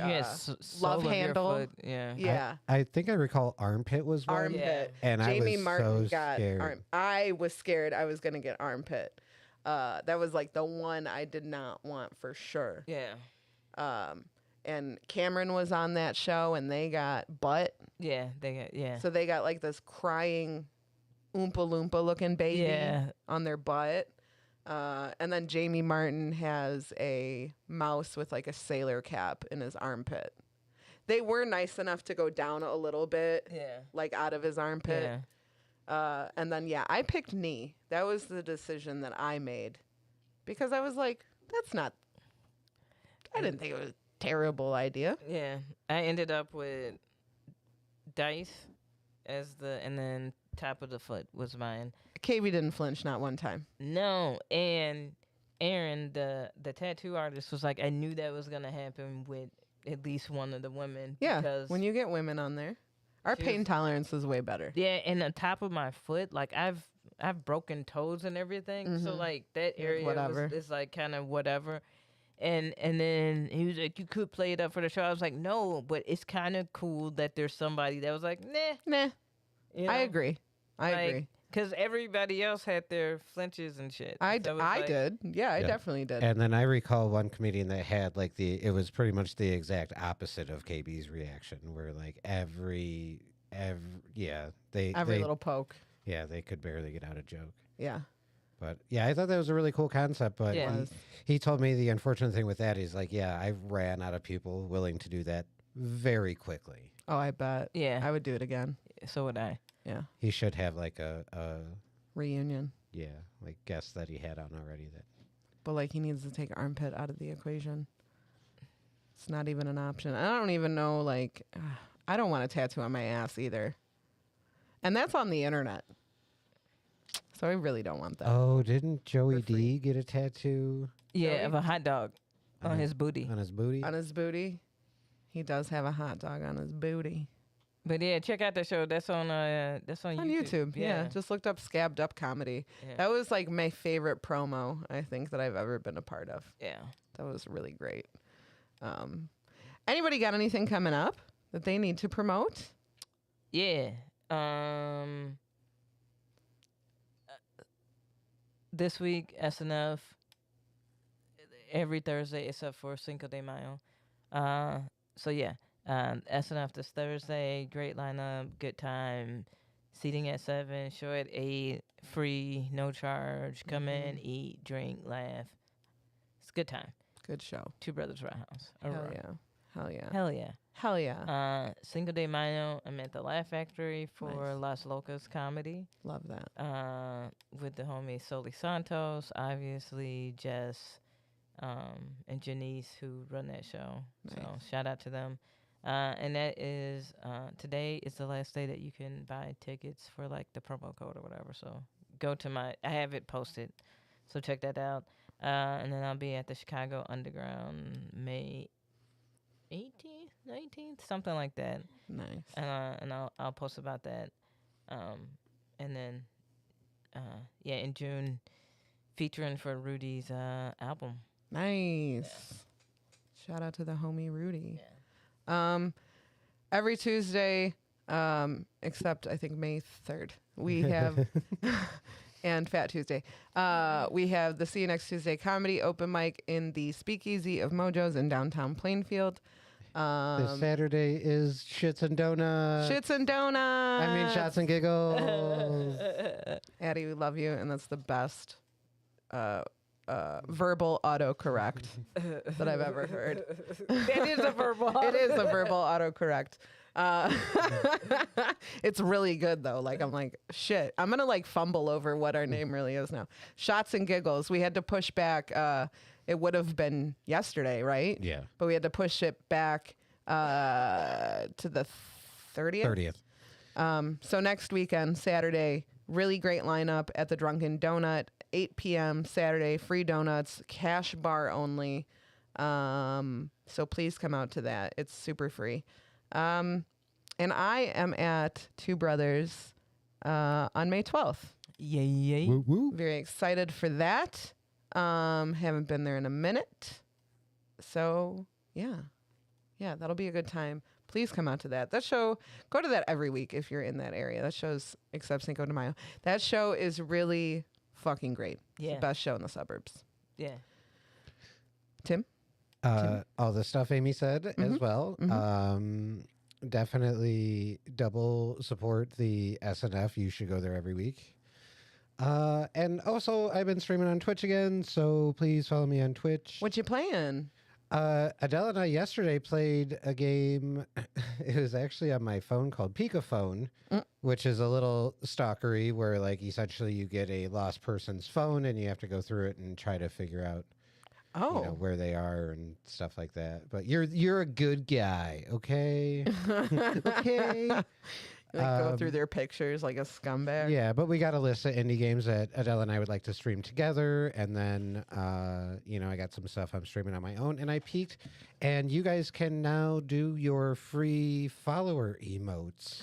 love handle. Foot. Yeah. Yeah. I think I recall armpit was one. Armpit. And Jamie I was Martin so got scared. I was scared I was going to get armpit. That was, like, the one I did not want for sure. Yeah. And Cameron was on that show, and they got butt. Yeah, they got So they got like this crying Oompa Loompa looking baby Yeah. on their butt. And then Jamie Martin has a mouse with like a sailor cap in his armpit. They were nice enough to go down a little bit, Yeah. like out of his armpit. Yeah. And then, yeah, I picked knee. That was the decision that I made because I was like, I didn't think it was a terrible idea. Yeah. I ended up with dice and then top of the foot was mine. KB didn't flinch, not one time. No, and Aaron, the tattoo artist, was like, I knew that was gonna happen with at least one of the women. Yeah, because when you get women on there, our She pain was- tolerance is way better. yeah, and the top of my foot, like I've broken toes and everything, so Mhm. like that area whatever. is like kind of whatever. And then he was like, you could play it up for the show. I was like, no, but it's kind of cool that there's somebody that was like, nah. Nah, You I know? agree. I Like, agree. Because everybody else had their flinches and shit. I So it was like- did. Yeah, I Yeah. definitely did. And then I recall one comedian that had like it was pretty much the exact opposite of KB's reaction, where like every yeah Every they little poke. yeah they could barely get out a joke. Yeah. But yeah, I thought that was a really cool concept. But Yeah. Was. he told me the unfortunate thing with that is like, yeah, I ran out of people willing to do that very quickly. Oh, I bet. Yeah. I would do it again. So would I. Yeah. He should have like a Reunion. yeah, like guests that he had on already. That But like he needs to take armpit out of the equation. It's not even an option. I don't even know, like, I don't want a tattoo on my ass either. And that's on the internet. So I really don't want that. oh, didn't Joey For free. D get a tattoo Yeah, Joey? of a hot dog on his booty. on his booty? On his booty. He does have a hot dog on his booty. But yeah, check out the show. That's on On YouTube. Yeah. Just looked up Scabbed Up Comedy. Yeah. That was like my favorite promo, I think, that I've ever been a part of. Yeah. That was really great. Anybody got anything coming up that they need to promote? Yeah. This week, SNF, every Thursday except for Cinco de Mayo. So yeah, SNF this Thursday, great lineup, good time. Seating at 7, show at 8, free, no charge. Come in, eat, drink, laugh. It's a good time. Good show. Two Brothers Roundhouse. Hell yeah. Hell yeah. Hell yeah. Hell yeah. Cinco de Mayo, I'm at the Laugh Factory for Nice. Las Locas comedy. Love that. With the homie Soli Santos, obviously Jess, and Janice who run that show. So Nice. shout out to them. And that is today is the last day that you can buy tickets for like the promo code or whatever. So go to I have it posted, so check that out. And then I'll be at the Chicago Underground May 18th, 19th, something like that. Nice. And I'll post about that. And then yeah, in June, featuring for Rudy's album. Nice. Shout out to the homie Rudy. Every Tuesday, except I think May 3rd, we have and Fat Tuesday. We have the See You Next Tuesday comedy open mic in the Speakeasy of Mojos in downtown Plainfield. This Saturday is Shits and Donuts. Shits and donuts. I mean, shots and giggles. Addie, we love you, and that's the best verbal autocorrect that I've ever heard. That is a verbal. It is a verbal autocorrect. It's really good though. Like I'm like, shit. I'm gonna like fumble over what our name really is now. Shots and giggles. We had to push back. It would have been yesterday, right? Yeah. But we had to push it back to the 30th. 30th. So next weekend, Saturday, really great lineup at the Drunken Donut, 8 p.m. Saturday, free donuts, cash bar only. So please come out to that. It's super free. And I am at Two Brothers on May 12th. Yay. Woo woo. Very excited for that. Haven't been there in a minute. So, yeah. Yeah, that'll be a good time. Please come out to that. That show, go to that every week if you're in that area. That show's, except Cinco de Mayo. That show is really fucking great. It's Yeah. the best show in the suburbs. Yeah. Tim? All the stuff Amy said as well. Definitely double support the SNF. You should go there every week. And also, I've been streaming on Twitch again, so please follow me on Twitch. What you playing? Adele and I yesterday played a game. It was actually on my phone called Pikaphone, which is a little stalkery where, like, essentially you get a lost person's phone and you have to go through it and try to figure out, where they are and stuff like that. But you're a good guy, okay? Okay. Go through their pictures like a scumbag. Yeah, but we got a list of indie games that Adele and I would like to stream together. And then, I got some stuff I'm streaming on my own. And I peeked. And you guys can now do your free follower emotes.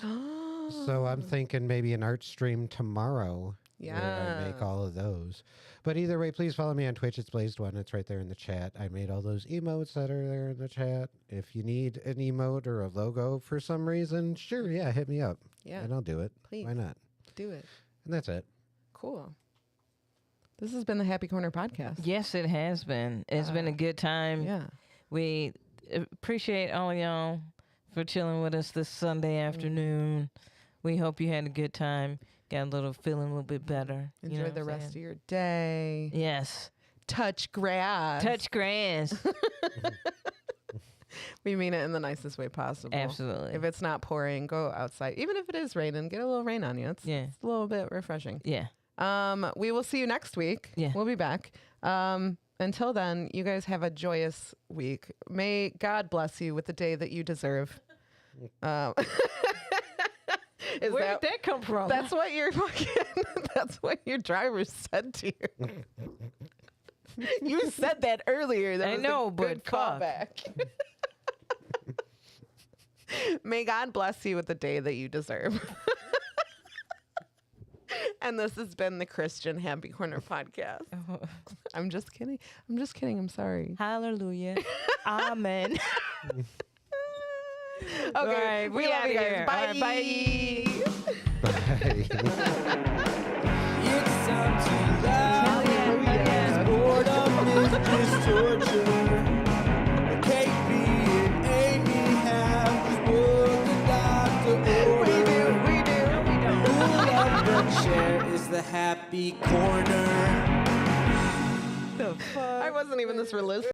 So I'm thinking maybe an art stream tomorrow. Yeah. I make all of those. But either way, please follow me on Twitch. It's Blazed1. It's right there in the chat. I made all those emotes that are there in the chat. If you need an emote or a logo for some reason, sure, yeah, hit me up. Yeah. And I'll do it. Please. Why not? Do it. And that's it. Cool. This has been the Happy Corner podcast. Yes, it has been. It's been a good time. Yeah. We appreciate all of y'all for chilling with us this Sunday afternoon. We hope you had a good time. Got feeling a little bit better. Enjoy the rest of your day. Yes. Touch grass. Touch grass. We mean it in the nicest way possible. Absolutely. If it's not pouring, go outside. Even if it is raining, get a little rain on you. It's a little bit refreshing. Yeah. We will see you next week. Yeah. We'll be back. Until then, you guys have a joyous week. May God bless you with the day that you deserve. Where did that come from? That's what your that's what your driver said to you. You said that earlier. That I was know, a but good fuck. callback. May God bless you with the day that you deserve. And this has been the Christian Happy Corner podcast. I'm just kidding. I'm sorry. Hallelujah. Amen. Okay, right, we love you guys. here. Bye. All right, bye. Bye. It's time to laugh. Yes, boredom is just torture. KB and Aimee have what the doctor ordered. We do. Pull up the chair is the happy corner. I wasn't even this religious.